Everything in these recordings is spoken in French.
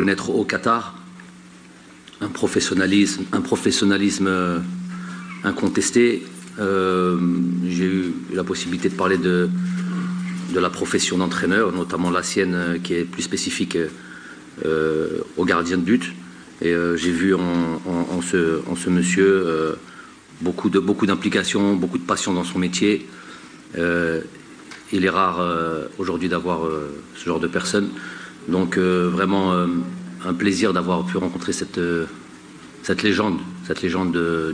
naître au Qatar, un professionnalisme incontesté. J'ai eu la possibilité de parler de la profession d'entraîneur, notamment la sienne qui est plus spécifique aux gardiens de but. Et j'ai vu en ce monsieur beaucoup d'implication, beaucoup de passion dans son métier. Il est rare aujourd'hui d'avoir ce genre de personne. Donc vraiment un plaisir d'avoir pu rencontrer cette légende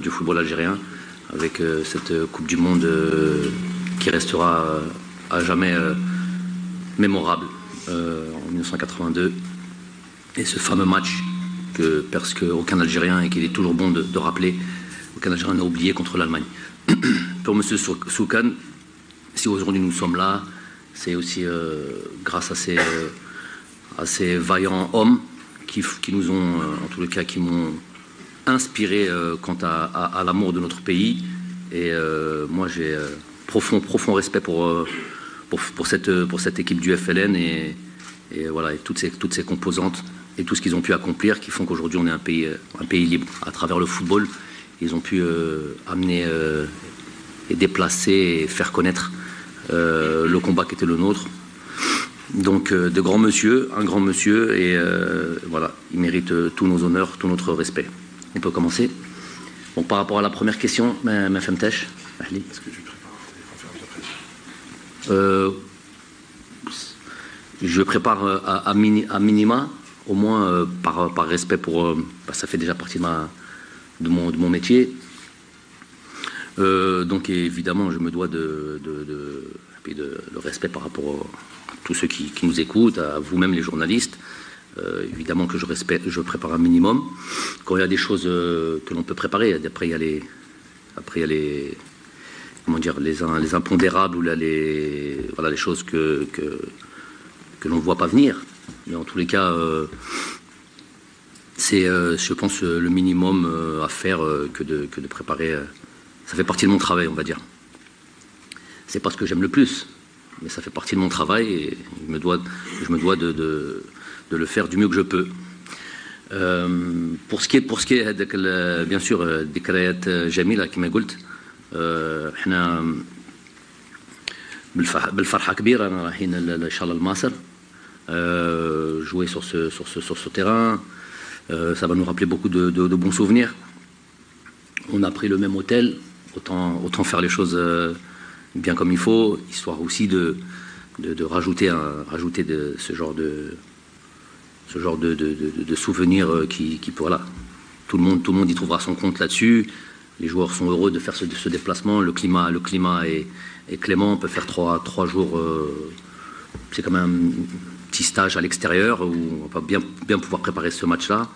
du football algérien, avec cette Coupe du Monde qui restera à jamais mémorable en 1982. Et ce fameux match que presque aucun Algérien, et qu'il est toujours bon de rappeler, aucun Algérien n'a oublié contre l'Allemagne. Pour M. Soukan, si aujourd'hui nous sommes là, c'est aussi grâce à ces vaillants hommes qui nous ont, en tous les cas, qui m'ont inspiré quant à l'amour de notre pays. Et moi, j'ai profond respect pour cette équipe du FLN et voilà, et toutes ces composantes et tout ce qu'ils ont pu accomplir, qui font qu'aujourd'hui on est un pays libre. À travers le football, ils ont pu amener et déplacer et faire connaître le combat qui était le nôtre. Donc de grands monsieur, un grand monsieur, et voilà, il mérite tous nos honneurs, tout notre respect. On peut commencer. Bon, par rapport à la première question, ma femme Tesh, est-ce que tu prépares je prépare à minima, au moins par respect pour... ça fait déjà partie de mon métier. Donc évidemment, je me dois de respect par rapport à tous ceux qui nous écoutent, à vous-même les journalistes. Évidemment que je prépare un minimum. Quand il y a des choses que l'on peut préparer, après il y a les comment dire, les impondérables ou là, les choses que l'on ne voit pas venir. Mais en tous les cas, c'est, je pense, le minimum à faire que de préparer. Ça fait partie de mon travail, on va dire. C'est pas ce que j'aime le plus, mais ça fait partie de mon travail et je me dois de le faire du mieux que je peux. Pour ce qui est bien sûr ذكريات جميلة كما قلت. احنا بالفرحة كبيرة رايحين ان شاء الله لمصر. Jouer sur ce terrain, ça va nous rappeler beaucoup de bons souvenirs. On a pris le même hôtel, autant faire les choses bien comme il faut, histoire aussi de rajouter ce genre de souvenirs qui voilà, tout le monde y trouvera son compte là-dessus. Les joueurs sont heureux de faire ce déplacement. Le climat est clément. On peut faire trois jours. C'est quand même un petit stage à l'extérieur où on va bien pouvoir préparer ce match-là.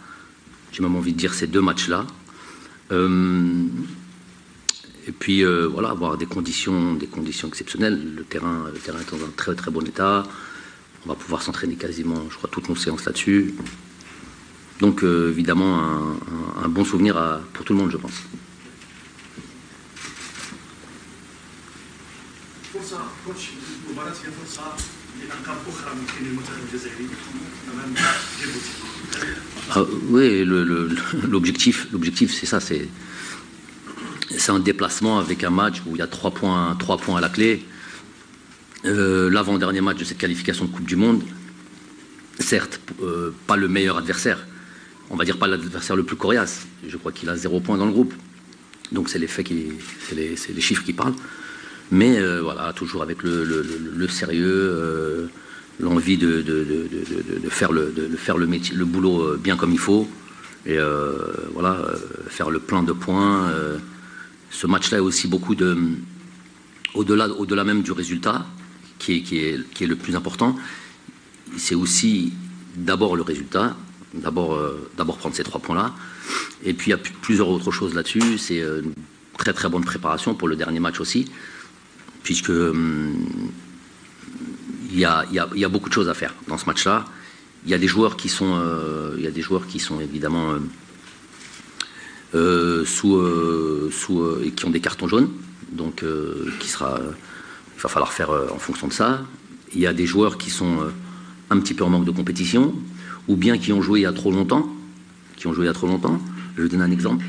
J'ai même envie de dire ces deux matchs-là. Et puis voilà, avoir des conditions exceptionnelles. Le terrain est dans un très très bon état. On va pouvoir s'entraîner quasiment, je crois, toutes nos séances là-dessus. Donc évidemment un bon souvenir pour tout le monde, je pense. Oui, l'objectif c'est ça, c'est un déplacement avec un match où il y a 3 points à la clé. L'avant-dernier match de cette qualification de Coupe du Monde, certes, pas le meilleur adversaire, on va dire pas l'adversaire le plus coriace. Je crois qu'il a 0 point dans le groupe. Donc c'est les faits, c'est les chiffres qui parlent. Mais voilà, toujours avec le sérieux, l'envie de faire le métier, le boulot bien comme il faut. Et voilà, faire le plein de points. Ce match-là est aussi beaucoup au-delà même du résultat, qui est le plus important. C'est aussi d'abord le résultat, d'abord prendre ces 3 points-là. Et puis il y a plusieurs autres choses là-dessus. C'est une très très bonne préparation pour le dernier match aussi, puisque il y a beaucoup de choses à faire dans ce match-là. Il y a des joueurs qui sont évidemment et qui ont des cartons jaunes, donc il va falloir faire en fonction de ça. Il y a des joueurs qui sont un petit peu en manque de compétition, ou bien qui ont joué il y a trop longtemps. Je vais donner un exemple.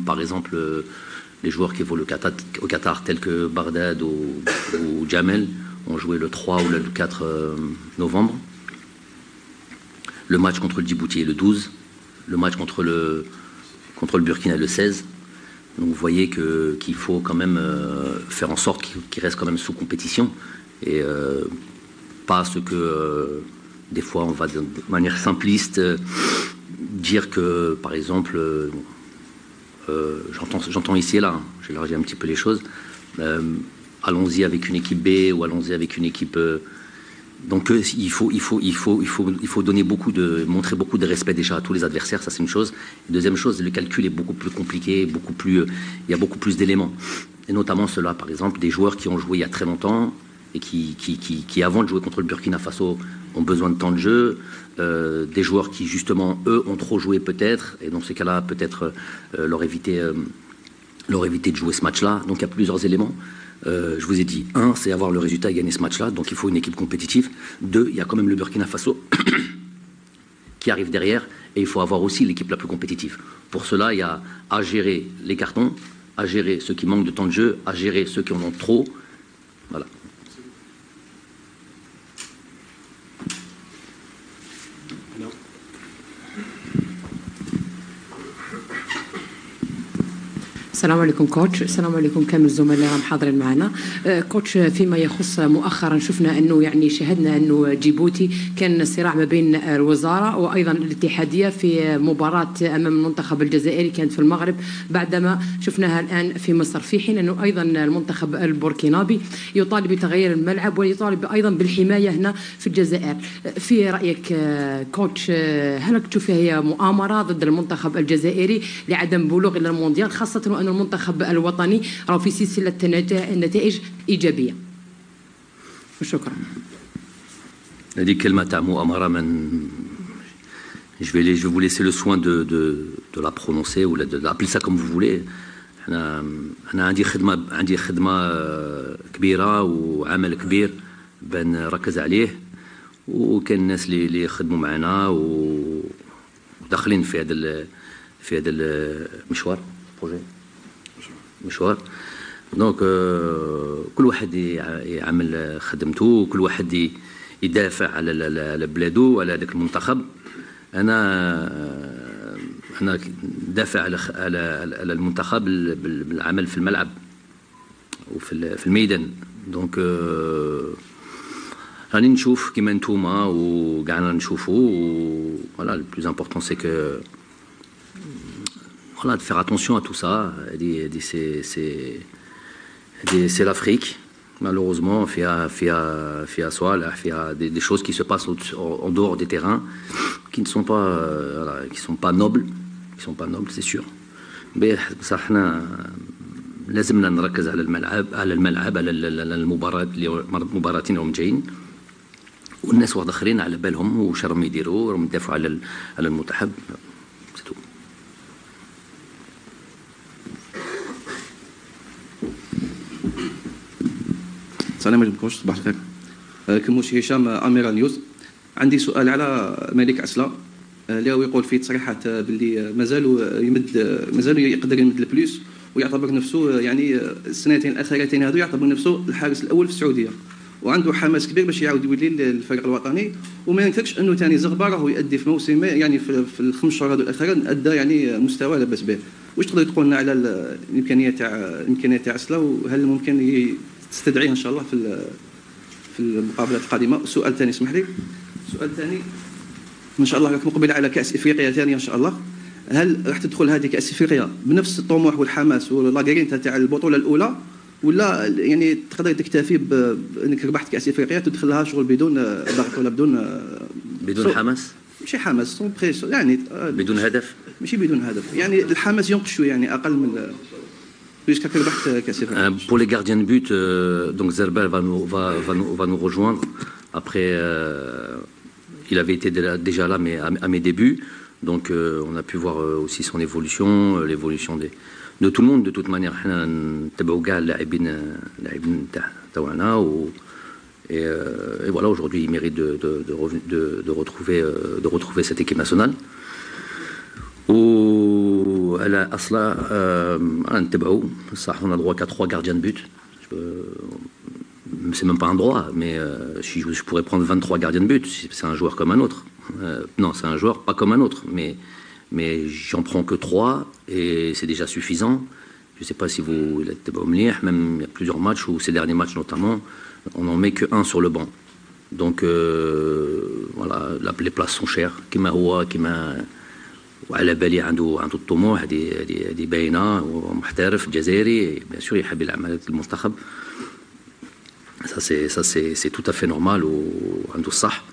Par exemple, les joueurs qui évoluent au Qatar, tels que Bardad ou Jamel, ont joué le 3 ou le 4 novembre. Le match contre le Djibouti est le 12. Le match contre le Burkina est le 16. Donc vous voyez qu'il faut quand même faire en sorte qu'il reste quand même sous compétition. Et pas ce que des fois on va de manière simpliste dire que, par exemple, j'entends ici et là, j'élargis un petit peu les choses, allons-y avec une équipe B ou allons-y avec une équipe... donc il faut montrer beaucoup de respect déjà à tous les adversaires, ça c'est une chose. Deuxième chose, le calcul est beaucoup plus compliqué, il y a beaucoup plus d'éléments. Et notamment ceux-là, par exemple, des joueurs qui ont joué il y a très longtemps et qui avant de jouer contre le Burkina Faso, ont besoin de temps de jeu, des joueurs qui, justement, eux, ont trop joué peut-être, et dans ces cas-là, peut-être leur éviter de jouer ce match-là. Donc il y a plusieurs éléments. Je vous ai dit, 1, c'est avoir le résultat et gagner ce match-là, donc il faut une équipe compétitive. 2, il y a quand même le Burkina Faso qui arrive derrière, et il faut avoir aussi l'équipe la plus compétitive. Pour cela, il y a à gérer les cartons, à gérer ceux qui manquent de temps de jeu, à gérer ceux qui en ont trop. Voilà. السلام عليكم كوتش، السلام عليكم كامل الزملاء محاضرين معنا. كوتش، فيما يخص مؤخرا شفنا انه يعني شاهدنا انه جيبوتي كان صراع ما بين الوزاره وايضا الاتحاديه في مباراه امام المنتخب الجزائري كانت في المغرب، بعدما شفناها الان في مصر، في حين انه ايضا المنتخب البوركينابي يطالب بتغيير الملعب ويطالب ايضا بالحمايه هنا في الجزائر. في رايك كوتش، هل تشوفها هي مؤامره ضد المنتخب الجزائري لعدم بلوغ الى المونديال، خاصه أن المنتخب الوطني راه في سلسلة نتائج إيجابية؟ شكرا. هذه كلمة تاع مؤامرة je vais vous laisser le soin de la prononcer ou de l'appeler ça comme vous voulez. أنا عندي خدمة كبيرة وعمل كبير بنركز عليه، وكان الناس اللي يخدموا معنا وداخلين في هذا المشوار مشوار. دونك كل واحد يعمل خدمته، كل واحد يدافع على بلاده وعلى ذاك المنتخب. انا دافع على المنتخب بالعمل في الملعب وفي الميدان. دونك راني نشوف كيما نتوما وكاعنا نشوفوا. فوالا لو بلوز امبورطون سي كو de faire attention à tout ça. C'est l'Afrique, malheureusement, il y a des choses qui se passent en dehors des terrains qui ne sont pas nobles, c'est sûr. Mais ça, لازمنا نركز على الملعب على المباراتين اللي جايين، والناس واحد اخرين على بالهم واش راهم يديروا، راهم يدافعوا على المنتخب. السلام عليكم كوتش، صباح الخير. كموشي هشام، اميرال نيوز. عندي سؤال على ملك عسلا اللي هو يقول في تصريحات باللي مازالوا يقدر يمد البلوس، ويعتبر نفسه يعني السنتين الاخيرتين هذو يعتبر نفسه الحارس الاول في السعوديه، وعنده حماس كبير باش يعاود يولي للفريق الوطني. وما ينكرش انه ثاني زغبه راهو يؤدي في موسمه، يعني في الخمس شهور هذو الاخيره ادى يعني مستوى لاباس به. واش تقدر تقول لنا على الامكانيه تاع عسلا، وهل ممكن تستدعيه ان شاء الله في المقابلات القادمه؟ السؤال الثاني، اسمح لي، السؤال الثاني، ان شاء الله راك مقبل على كاس افريقيا ثانيه ان شاء الله، هل راح تدخل هذه كاس افريقيا بنفس الطموح والحماس واللاغيرينتا تاع البطوله الاولى، ولا يعني تقدر تكتفي بانك ربحت كاس افريقيا تدخلها شغل بدون ضغط ولا بدون حماس؟ ماشي حماس، سون بريسيون، يعني بدون هدف، ماشي بدون هدف، يعني الحماس ينقص شويه، يعني اقل من Pour les gardiens de but, donc Zerbel va nous rejoindre. Après, il avait été déjà là, mais à mes débuts. Donc, on a pu voir aussi son évolution, l'évolution de tout le monde. De toute manière, Et voilà, aujourd'hui, il mérite de retrouver cette équipe nationale. وعلى أصلا نتبعوا صح on a droit qu'à 3 gardiens de but. C'est même pas un droit, mais si je pourrais prendre 23 gardiens de but, c'est un joueur comme un autre. Non, c'est un joueur pas comme un autre, mais j'en prends que 3 et c'est déjà suffisant. Je ne sais pas si vous... Même il y a plusieurs matchs, ou ces derniers matchs notamment, on n'en met que 1 sur le banc. Donc voilà, les places sont chères. كما هو كما وعلى بالي عنده الطموح هذه باينه ومحترف جزائري bien sûr يحب يلعب مع المنتخب. Ça c'est tout à fait normal وعنده الصح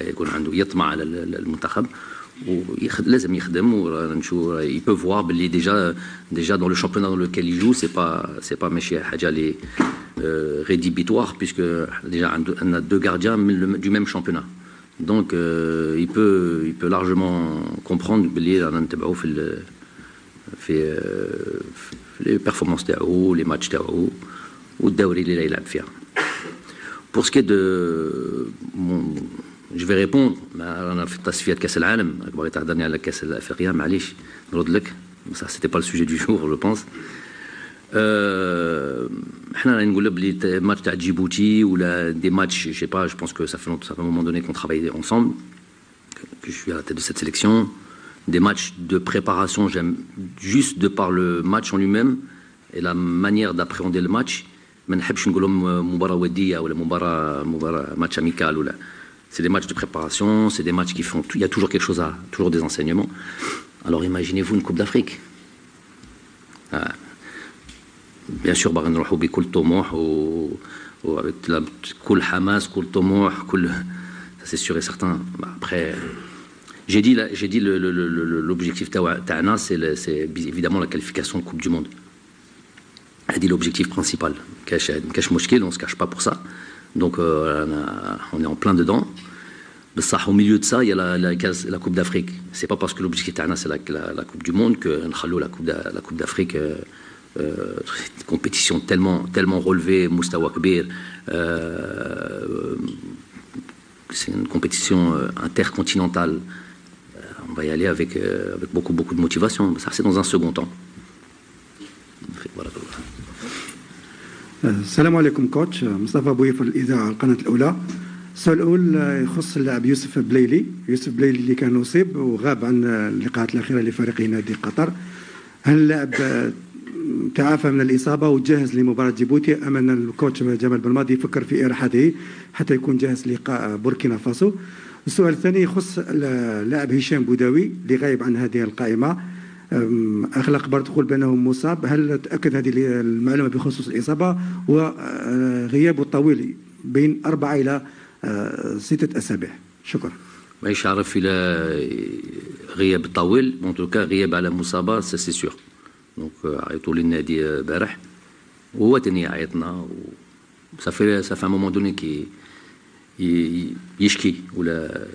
يكون عنده يطمع على المنتخب ولازم يخدم ونشوف il peut voir باللي déjà dans le championnat dans lequel il joue c'est pas ماشي حاجه لي rédhibitoire puisque déjà on a 2 gardiens du même championnat. Donc il peut largement comprendre باللي رانا نتبعوا في les performances تاعو les matchs تاعو والدوري اللي يلعب فيها. Pour ce qui est de je vais répondre رانا في تصفيات كاس العالم بغيت تهضرني على كاس الافريقيا معليش نرد لك ça c'était pas le sujet du jour je pense. احنا نقول بلي ماتش تاع جيبوتي ولا des matchs je sais pas je pense que ça fait un moment donné qu'on travaille ensemble que je suis à la tête de cette sélection des matchs de préparation j'aime juste de par le match en lui-même et la manière d'appréhender le match ما نحبش نقولهم مباراة ودية ولا مباراة match amical ولا c'est des matchs de préparation c'est des matchs qui font il y a toujours quelque chose toujours des enseignements. Alors imaginez-vous une Coupe d'Afrique. Bien sûr باغي نروحوا بكل طموح كل حماس كل طموح كل ça c'est sûr et certain. Après j'ai dit l'objectif تاعنا c'est évidemment la qualification de Coupe du monde. هذه l'objectif principal. كاش مشكل on se cache pas pour ça. Donc on est en plein dedans. بصح au milieu de ça il y a la Coupe d'Afrique. C'est pas parce que l'objectif تاعنا c'est la Coupe du monde que نخلوا la Coupe d'Afrique une compétition tellement relevée, Moustawa Kbir, c'est une compétition intercontinentale. On va y aller avec beaucoup de motivation. Ça, c'est dans un second temps. Voilà. السلام عليكم كوتش مصطفى بويف الإذاعة القناة الأولى. السؤال الأول يخص اللاعب يوسف بليلي اللي كان أصيب وغاب عن اللقاءات الأخيرة لفريق نادي قطر. هل اللاعب تعافى من الإصابة وجاهز لمباراة جيبوتي أم أن الكوتش جمال بالماضي يفكر في إراحته حتى يكون جاهز لقاء بوركينا فاسو؟ السؤال الثاني يخص اللاعب هشام بوداوي اللي غايب عن هذه القائمة. أغلى أخبار تقول بأنه مصاب، هل تأكد هذه المعلومة بخصوص الإصابة وغيابه الطويل بين 4 إلى 6 أسابيع؟ شكرا. مانيش عارف إلى غياب طويل، en tout cas غياب على مصابة c'est sûr. Donc عيطوا لي النادي بارح وهو تاني عيطنا ça fait un moment donné qui يشكي ولا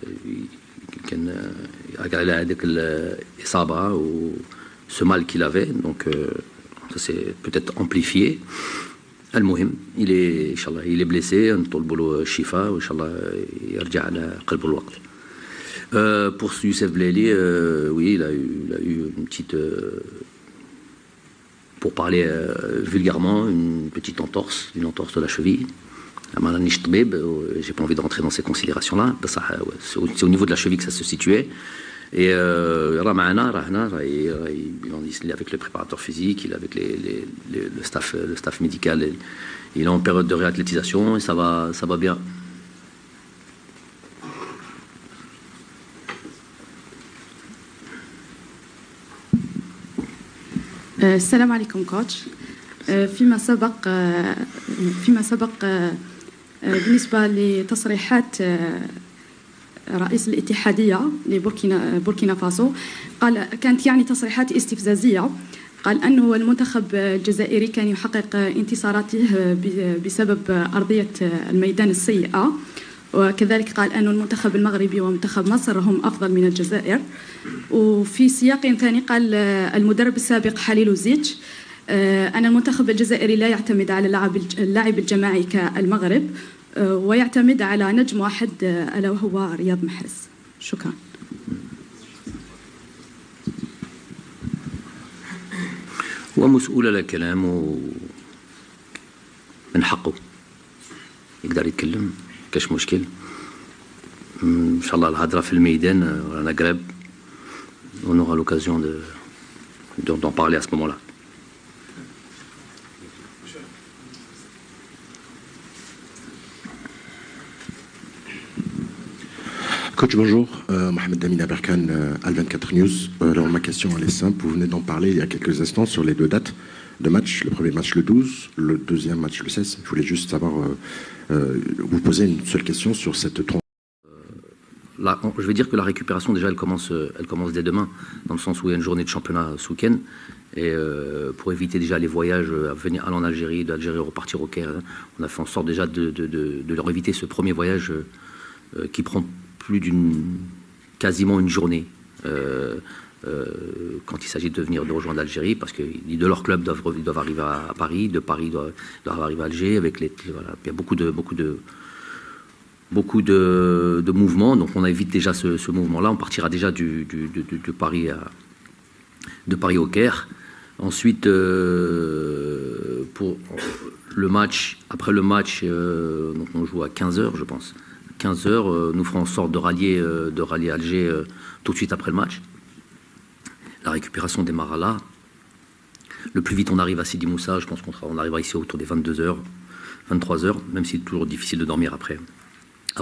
كان على هذيك الإصابة و ce mal qu'il avait donc ça s'est peut-être amplifié. المهم إن شاء الله il est blessé نطلبوا له الشفاء وإن شاء الله يرجع على قلب الوقت. Pour Youssef Bleli, oui, il a eu une petite, pour parler vulgairement, une petite entorse, une entorse de la cheville. J'ai pas envie de rentrer dans ces considérations-là. C'est au niveau de la cheville que ça se situait. Et il est avec le préparateur physique, il est avec le staff médical. Il est en période de réathlétisation et ça va bien. السلام عليكم كوتش. فيما سبق بالنسبة لتصريحات رئيس الاتحادية لبوركينا فاسو كانت يعني تصريحات استفزازية. قال أنه المنتخب الجزائري كان يحقق انتصاراته بسبب أرضية الميدان السيئة، وكذلك قال أن المنتخب المغربي ومنتخب مصر هم أفضل من الجزائر. وفي سياق ثاني قال المدرب السابق حليل زيتش أن المنتخب الجزائري لا يعتمد على اللعب الجماعي كالمغرب، ويعتمد على نجم واحد ألا وهو رياض محرز. شكرا. هو مسؤول على كلامه من حقه يقدر يتكلم، كاش مشكل. ان شاء الله الهضره في الميدان رانا قراب، on aura l'occasion d'en parler à ce moment-là. Coach, bonjour. Mohamed Damin Aberkan, Al24 News. Alors, ma question, elle est simple. Vous venez d'en parler il y a quelques instants sur les deux dates de match. Le premier match le 12, le deuxième match le 16. Je voulais juste savoir, vous poser une seule question sur cette transition. Je vais dire que la récupération, déjà, elle commence dès demain, dans le sens où il y a une journée de championnat ce week-end. Et pour éviter déjà les voyages, aller en Algérie, d'Algérie repartir au Caire, on a fait en sorte déjà de leur éviter ce premier voyage qui prend quasiment une journée quand il s'agit de rejoindre l'Algérie, parce que de leur club doivent arriver à Paris, de Paris doivent arriver à Alger, voilà, il y a beaucoup de mouvements, donc on évite déjà ce mouvement-là. On partira déjà de Paris au Caire. Ensuite, pour le match, après le match, donc on joue à 15h, je pense. 15h, nous ferons en sorte de rallier Alger tout de suite après le match. La récupération démarrera là. Le plus vite on arrive à Sidi Moussa, je pense qu'on arrivera ici autour des 22h, 23h, même si c'est toujours difficile de dormir après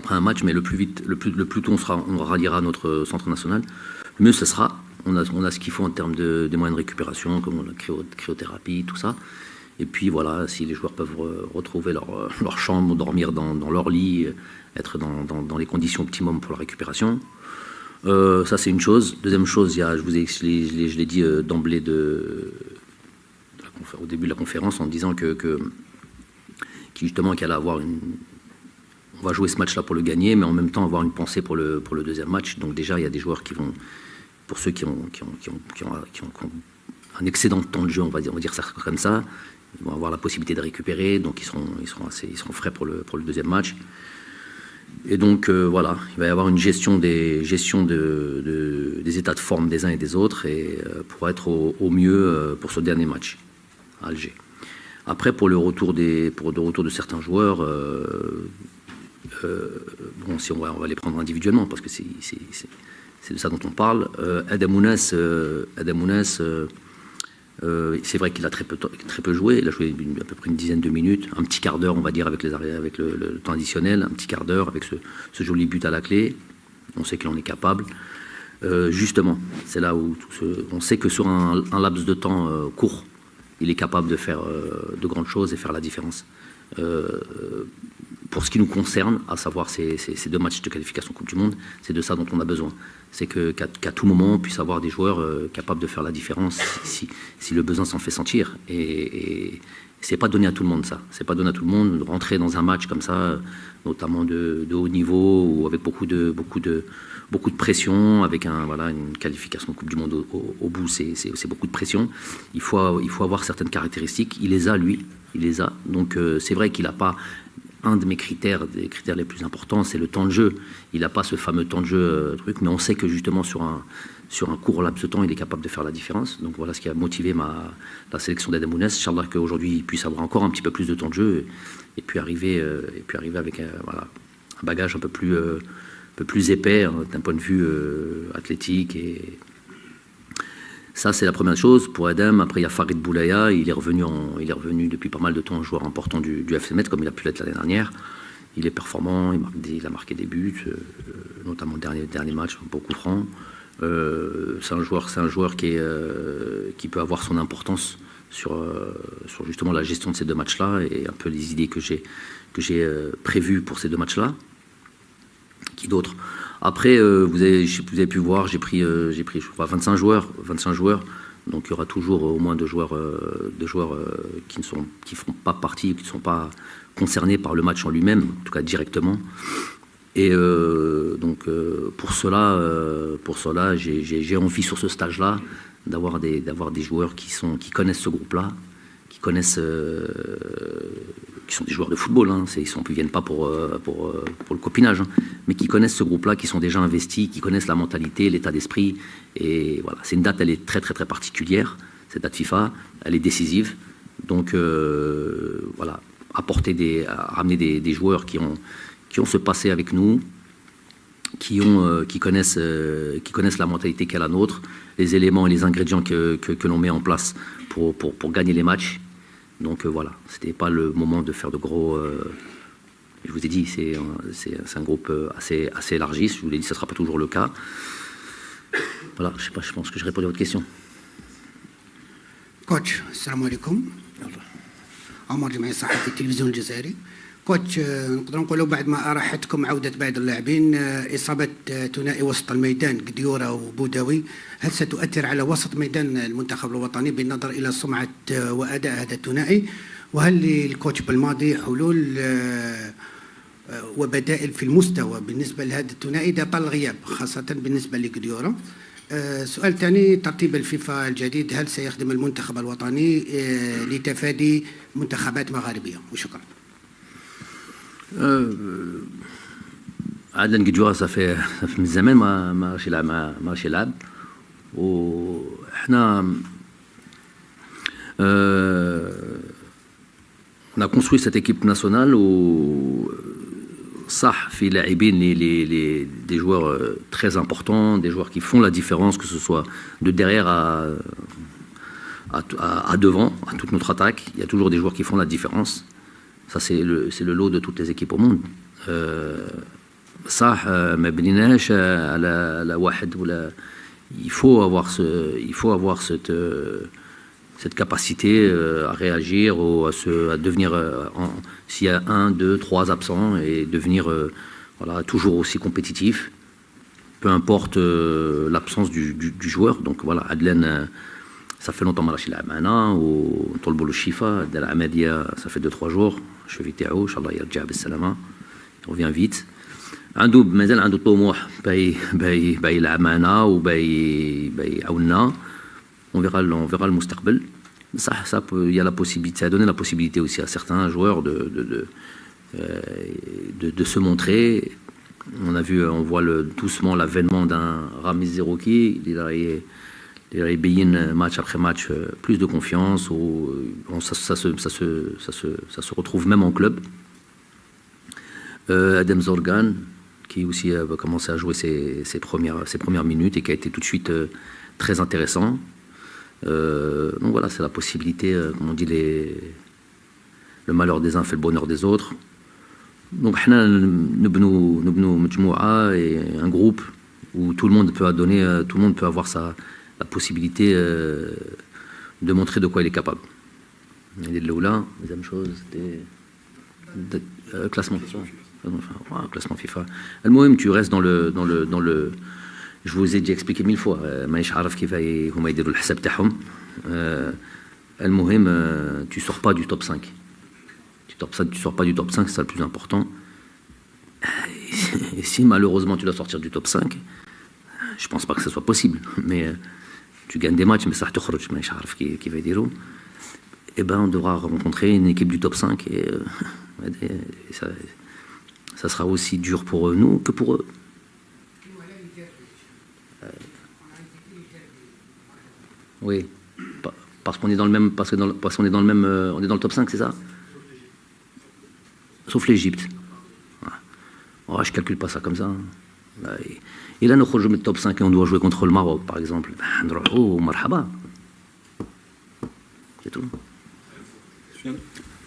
un match, mais le plus tôt on ralliera notre centre national, le mieux ce sera. On a ce qu'il faut en termes des moyens de récupération, comme la cryothérapie, tout ça. Et puis voilà, si les joueurs peuvent retrouver leur chambre, dormir dans leur lit, être dans les conditions optimum pour la récupération. Ça c'est une chose. Deuxième chose, je l'ai dit d'emblée au début de la conférence, en disant que justement qu'il allait avoir on va jouer ce match-là pour le gagner, mais en même temps avoir une pensée pour le deuxième match. Donc déjà, il y a des joueurs qui vont, pour ceux qui ont un excédent de temps de jeu, on va dire ça comme ça, ils vont avoir la possibilité de récupérer, donc ils seront frais pour le deuxième match. Et donc voilà, il va y avoir une gestion des états de forme des uns et des autres, et pour être au mieux pour ce dernier match à Alger. Après, pour le retour de certains joueurs, bon, si on va les prendre individuellement, parce que c'est de ça dont on parle. Adam Ounas, c'est vrai qu'il a très peu joué. Il a joué à peu près une dizaine de minutes, un petit quart d'heure, on va dire, avec le temps additionnel, un petit quart d'heure avec ce joli but à la clé. On sait qu'il en est capable. Justement, c'est là où on sait que sur un laps de temps court, il est capable de faire de grandes choses et faire la différence. Pour ce qui nous concerne, à savoir ces deux matchs de qualification Coupe du Monde, c'est de ça dont on a besoin. C'est qu'à tout moment, on puisse avoir des joueurs capables de faire la différence si le besoin s'en fait sentir. Et c'est pas donné à tout le monde, ça. C'est pas donné à tout le monde de rentrer dans un match comme ça, notamment de haut niveau, ou avec beaucoup de pression, avec une qualification Coupe du Monde au bout, c'est beaucoup de pression. Il faut avoir certaines caractéristiques. Il les a, lui. Il les a. Donc c'est vrai qu'il n'a pas... Un de mes critères, des critères les plus importants, c'est le temps de jeu. Il n'a pas ce fameux temps de jeu, mais on sait que justement sur un court laps de temps, il est capable de faire la différence. Donc voilà ce qui a motivé la sélection d'Adam Ounas. Inch'Allah qu'aujourd'hui, il puisse avoir encore un petit peu plus de temps de jeu et puis arriver avec un bagage un peu plus épais d'un point de vue athlétique. Et ça, c'est la première chose. Pour Adam, après, il y a Farid Boulaya. Il est revenu depuis pas mal de temps, un joueur important du FC Metz, comme il a pu l'être l'année dernière. Il est performant, il a marqué des buts, notamment le dernier match, beaucoup franc. C'est un joueur qui peut avoir son importance sur justement la gestion de ces deux matchs-là et un peu les idées que j'ai prévues pour ces deux matchs-là. Qui d'autre? Après, vous avez pu voir, j'ai pris je crois 25 joueurs. Donc il y aura toujours au moins deux joueurs qui ne feront pas partie, qui ne sont pas concernés par le match en lui-même, en tout cas directement. Et donc pour cela, j'ai envie sur ce stage-là d'avoir des joueurs qui connaissent ce groupe-là, qui qui sont des joueurs de football, hein, ils ne viennent pas pour le copinage, hein, mais qui connaissent ce groupe-là, qui sont déjà investis, qui connaissent la mentalité, l'état d'esprit. Et voilà, c'est une date, elle est très très très particulière, cette date FIFA, elle est décisive. Donc voilà, ramener des joueurs qui ont ce passé avec nous, qui connaissent la mentalité qu'est la nôtre, les éléments et les ingrédients que l'on met en place pour gagner les matchs. Donc voilà, c'était pas le moment de faire de gros... je vous ai dit, c'est un groupe assez élargi. Je vous l'ai dit, ça ne sera pas toujours le cas. Voilà, je sais pas, je pense que j'ai répondu à votre question. كوتش السلام عليكم. عمر جمعي صحفي التلفزيون الجزائري. كوتش نقدر نقولوا بعد ما أراحتكم عودة بعض اللاعبين إصابة ثنائي وسط الميدان قديورة وبوداوي، هل ستؤثر على وسط ميدان المنتخب الوطني بالنظر إلى سمعة وأداء هذا الثنائي؟ وهل للكوتش بالماضي حلول وبدائل في المستوى بالنسبة لهذا الثنائي إذا طال الغياب خاصة بالنسبة لقديورة؟ سؤال ثاني، ترتيب الفيفا الجديد هل سيخدم المنتخب الوطني لتفادي منتخبات مغاربية؟ وشكرا. عدن قديورة صافي من زمان ما راش يلعب وحنا on a construit cette équipe nationale où صح في لاعبين des joueurs très importants, des joueurs qui font la différence, que ce soit de derrière à devant, à toute notre attaque. Il y a toujours des joueurs qui font la différence. Ça, c'est le lot de toutes les équipes au monde. صح ما بنيناش على واحد ولا il faut avoir cette capacité à réagir ou à devenir s'il y a 1, 2, 3 absents et devenir voilà, toujours aussi compétitif, peu importe l'absence du joueur. Donc voilà, Adlen, ça fait longtemps que je l'ai معنا وطلبوا له الشفاء دار عملية ça fait 2-3 jours cheville تاعو ان شاء الله يرجع بالسلامة, il revient vite. مازال عنده طموح باي يلعب معنا وباي يعاوننا. On verra le المستقبل. Ça, il y a la possibilité, ça a donné la possibilité aussi à certains joueurs de se montrer. On voit doucement l'avènement d'un Ramiz Zerouki. Il a payé match après match plus de confiance. Ça se retrouve même en club. Adem Zorgan, qui aussi va commencer à jouer ses premières minutes et qui a été tout de suite très intéressant. Donc voilà, c'est la possibilité, comme on dit, le malheur des uns fait le bonheur des autres. Donc nous مجموعة et un groupe où tout le monde peut avoir la possibilité de montrer de quoi il est capable. Et là, deuxième chose, c'était classement FIFA. المهم, tu restes dans le je vous ai déjà expliqué 1000 fois, مانيش عارف كيف هما يديروا الحساب تاعهم. المهم, tu sors pas du top 5. Tu sors pas du top 5, c'est ça le plus important. Et si malheureusement tu dois sortir du top 5, je pense pas que ce soit possible, mais tu gagnes des matchs, mais ça تخرج مانيش عارف كيف يديروا. Et ben on devra rencontrer une équipe du top 5 et ça sera aussi dur pour nous que pour eux. Oui, parce qu'on est dans le même, parce qu'on est dans le même, on est dans le top 5, c'est ça? Sauf l'Égypte. Oh, je calcule pas ça comme ça. Et là, nous rejoignons le top 5 et on doit jouer contre le Maroc, par exemple. Oh, marhaba. C'est tout.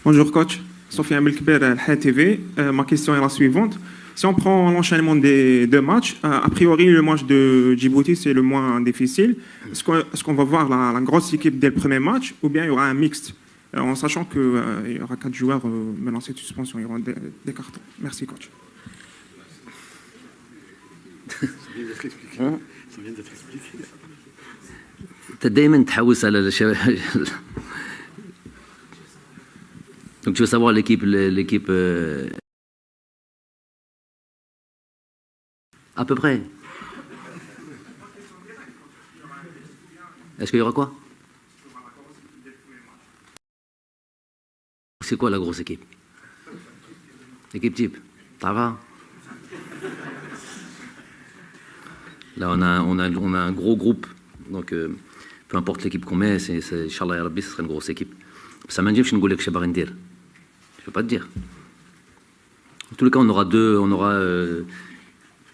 Bonjour coach, Sofiane Belkber, Al TV. Ma question est la suivante. Si on prend l'enchaînement des deux matchs, a priori le match de Djibouti c'est le moins difficile. Est-ce qu'on va voir la grosse équipe dès le premier match ou bien il y aura un mixte en sachant qu'il y aura 4 joueurs menacés de suspension, il y aura des cartons. Merci coach. Ça vient d'être expliqué. Tu as دايما تحوس على Donc tu veux savoir l'équipe à peu près. Est-ce qu'il y aura quoi? C'est quoi la grosse équipe? Équipe type, ça va? Là, on a un gros groupe. Donc, peu importe l'équipe qu'on met, Inch'Allah, ya Rabbi, ce serait une grosse équipe. Ça m'a dit que je ne peux pas te dire. En tous les cas, on aura des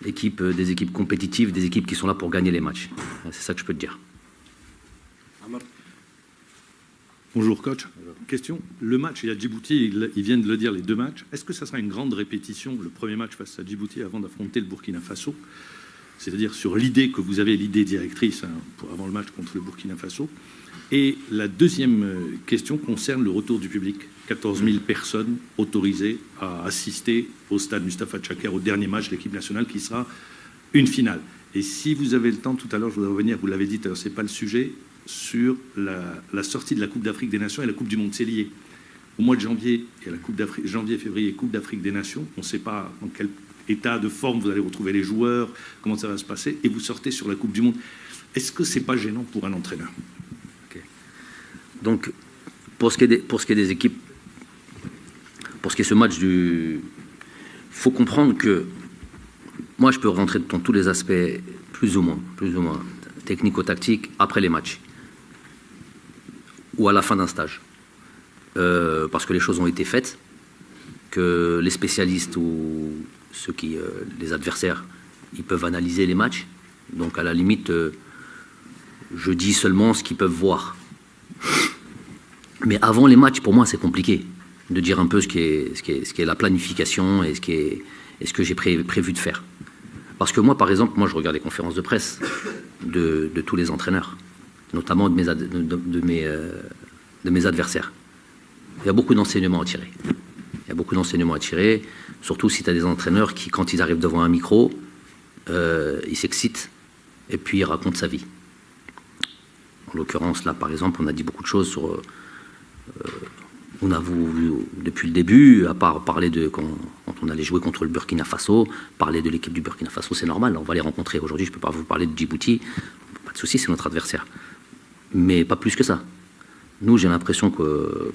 équipes compétitives, des équipes qui sont là pour gagner les matchs. C'est ça que je peux te dire. Bonjour coach. Question, le match, il y a Djibouti, ils viennent de le dire, les deux matchs. Est-ce que ça sera une grande répétition, le premier match face à Djibouti, avant d'affronter le Burkina Faso? C'est-à-dire sur l'idée que vous avez, l'idée directrice avant le match contre le Burkina Faso. Et la deuxième question concerne le retour du public. 14 000 personnes autorisées à assister au stade Mustapha Tchaker au dernier match de l'équipe nationale qui sera une finale. Et si vous avez le temps, tout à l'heure, je voudrais revenir, vous l'avez dit, ce n'est pas le sujet, sur la sortie de la Coupe d'Afrique des Nations et la Coupe du Monde. C'est lié. Au mois de janvier, il y a la Coupe d'Afrique, janvier-février, Coupe d'Afrique des Nations. On ne sait pas dans quel état de forme vous allez retrouver les joueurs, comment ça va se passer, et vous sortez sur la Coupe du Monde. Est-ce que ce n'est pas gênant pour un entraîneur? Okay. Donc, pour ce qui est des équipes, pour ce qui est ce match il faut comprendre que moi, je peux rentrer dans tous les aspects, plus ou moins technico-tactiques, après les matchs, ou à la fin d'un stage. Parce que les choses ont été faites, que les spécialistes ou ceux qui, les adversaires, ils peuvent analyser les matchs. Donc, à la limite, je dis seulement ce qu'ils peuvent voir. Mais avant les matchs, pour moi, c'est compliqué de dire un peu ce qui est la planification et ce que j'ai prévu de faire. Parce que moi, par exemple, je regarde les conférences de presse de tous les entraîneurs, notamment de mes adversaires. Il y a beaucoup d'enseignements à tirer. Surtout si tu as des entraîneurs qui, quand ils arrivent devant un micro, ils s'excitent et puis ils racontent sa vie. En l'occurrence, là, par exemple, on a dit beaucoup de choses sur... on a depuis le début, à part parler de quand on allait jouer contre le Burkina Faso, parler de l'équipe du Burkina Faso, c'est normal, on va les rencontrer. Aujourd'hui, je ne peux pas vous parler de Djibouti, pas de souci, c'est notre adversaire. Mais pas plus que ça. Nous, j'ai l'impression qu'on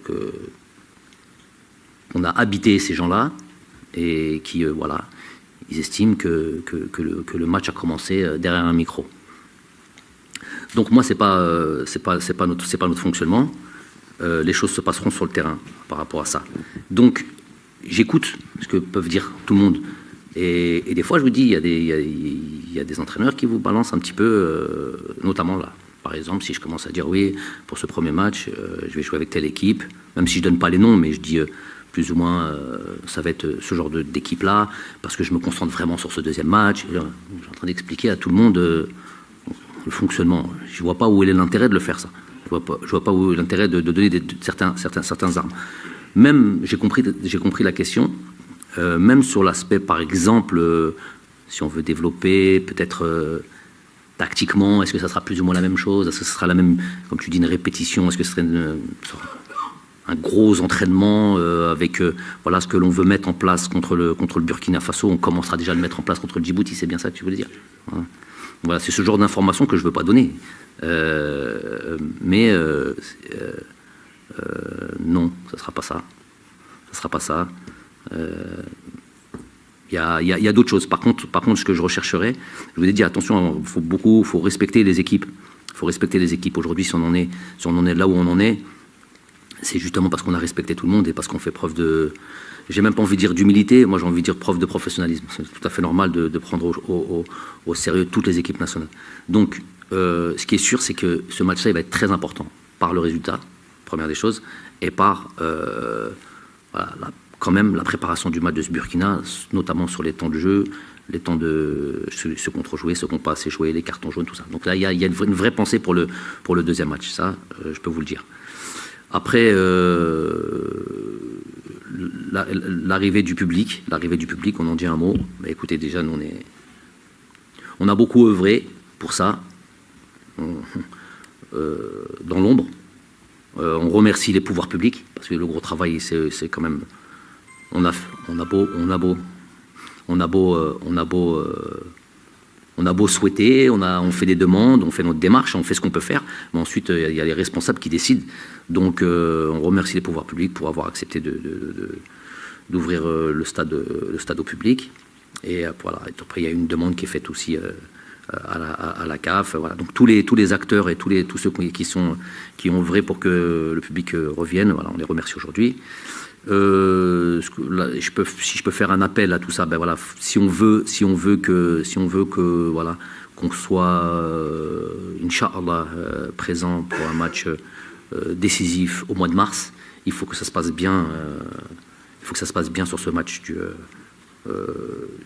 a habité ces gens-là et qui, voilà, ils estiment que le match a commencé derrière un micro. Donc moi, c'est pas notre fonctionnement. Les choses se passeront sur le terrain par rapport à ça. Donc, j'écoute ce que peuvent dire tout le monde. Et des fois, je vous dis, il y a des entraîneurs qui vous balancent un petit peu, notamment là. Par exemple, si je commence à dire, oui, pour ce premier match, je vais jouer avec telle équipe, même si je ne donne pas les noms, mais je dis plus ou moins, ça va être ce genre d'équipe-là, parce que je me concentre vraiment sur ce deuxième match. Je suis en train d'expliquer à tout le monde le fonctionnement. Je ne vois pas où est l'intérêt de le faire, ça. Je vois pas où est l'intérêt de donner certains armes. Même, j'ai compris la question, même sur l'aspect, par exemple, si on veut développer peut-être tactiquement, est-ce que ça sera plus ou moins la même chose? Est-ce que ce sera la même, comme tu dis, une répétition? Est-ce que ce serait un gros entraînement avec voilà, ce que l'on veut mettre en place contre le Burkina Faso? On commencera déjà à le mettre en place contre le Djibouti, c'est bien ça que tu voulais dire? Voilà, c'est ce genre d'informations que je ne veux pas donner. Non, ça ne sera pas ça. Ça sera pas ça. Il y a d'autres choses. Par contre, ce que je rechercherais, je vous ai dit, attention, il faut respecter les équipes. Il faut respecter les équipes. Aujourd'hui, si on en est là où on en est, c'est justement parce qu'on a respecté tout le monde et parce qu'on fait preuve de... J'ai même pas envie de dire d'humilité, moi j'ai envie de dire preuve de professionnalisme. C'est tout à fait normal de prendre au sérieux toutes les équipes nationales. Donc, ce qui est sûr, c'est que ce match-là, il va être très important par le résultat, première des choses, et par voilà, quand même la préparation du match de ce Burkina, notamment sur les temps de jeu, les temps de ce qu'on trop joué, ce qu'on pas assez joué, les cartons jaunes, tout ça. Donc là, il y a une vraie pensée pour le deuxième match, ça, je peux vous le dire. Après, l'arrivée du public, on en dit un mot. Bah, écoutez, déjà, nous, on a beaucoup œuvré pour ça, dans l'ombre. On remercie les pouvoirs publics, parce que le gros travail, c'est quand même... On a beau souhaiter, on fait des demandes, on fait notre démarche, on fait ce qu'on peut faire, mais ensuite il y a les responsables qui décident. Donc on remercie les pouvoirs publics pour avoir accepté d'ouvrir le stade au public. Et voilà. Et après, il y a une demande qui est faite aussi à la CAF. Voilà. Donc tous les acteurs et tous ceux qui ont œuvré pour que le public revienne, voilà, on les remercie aujourd'hui. Si je peux faire un appel à tout ça, ben voilà, si on veut que voilà, qu'on soit Inch'Allah présent pour un match décisif au mois de mars, il faut que ça se passe bien. Il faut que ça se passe bien sur ce match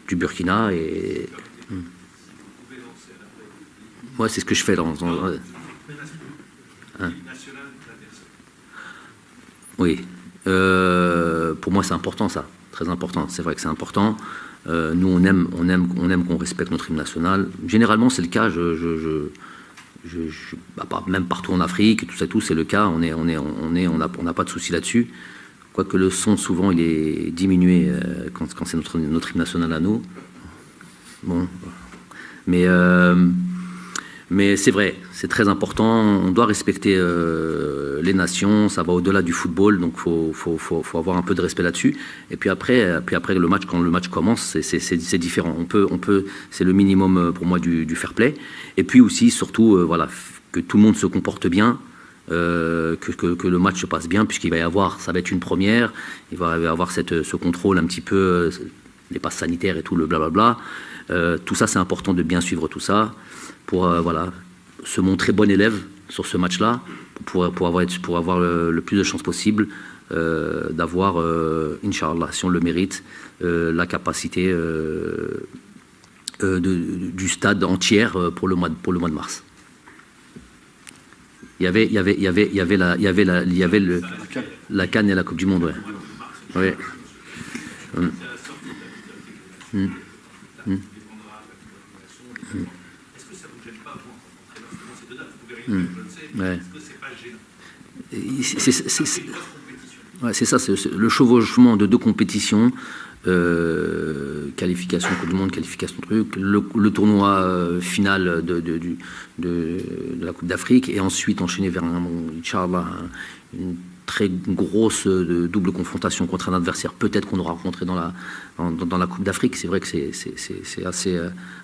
du Burkina. Et moi, c'est ce que je fais oui. Pour moi, c'est important, ça, très important. C'est vrai que c'est important. Nous, on aime qu'on respecte notre hymne national. Généralement, c'est le cas. Même partout en Afrique, tout, c'est le cas. On n'a pas de souci là-dessus. Quoique le son, souvent, il est diminué quand c'est notre hymne national à nous. Bon, mais c'est vrai, c'est très important. On doit respecter les nations. Ça va au-delà du football, donc faut avoir un peu de respect là-dessus. Et puis après le match, quand le match commence, c'est différent. On peut, c'est le minimum pour moi du fair play. Et puis aussi, surtout, voilà, que tout le monde se comporte bien, que le match se passe bien, puisqu'il va y avoir, ça va être une première. Il va y avoir ce contrôle un petit peu, les passes sanitaires et tout le blablabla. Tout ça, c'est important de bien suivre tout ça. Pour voilà, se montrer bon élève sur ce match-là, pour avoir le plus de chances possible d'avoir, Inch'Allah, si on le mérite, la capacité du stade entière pour le mois de mars. Il y avait la CAN et la Coupe du Monde, ouais. Ouais. C'est ça, c'est le chevauchement de deux compétitions, qualification Coupe du Monde, qualification truc, le tournoi final de la Coupe d'Afrique, et ensuite enchaîner vers Inch'Allah, une très grosse double confrontation contre un adversaire peut-être qu'on aura rencontré dans la Coupe d'Afrique. C'est vrai que c'est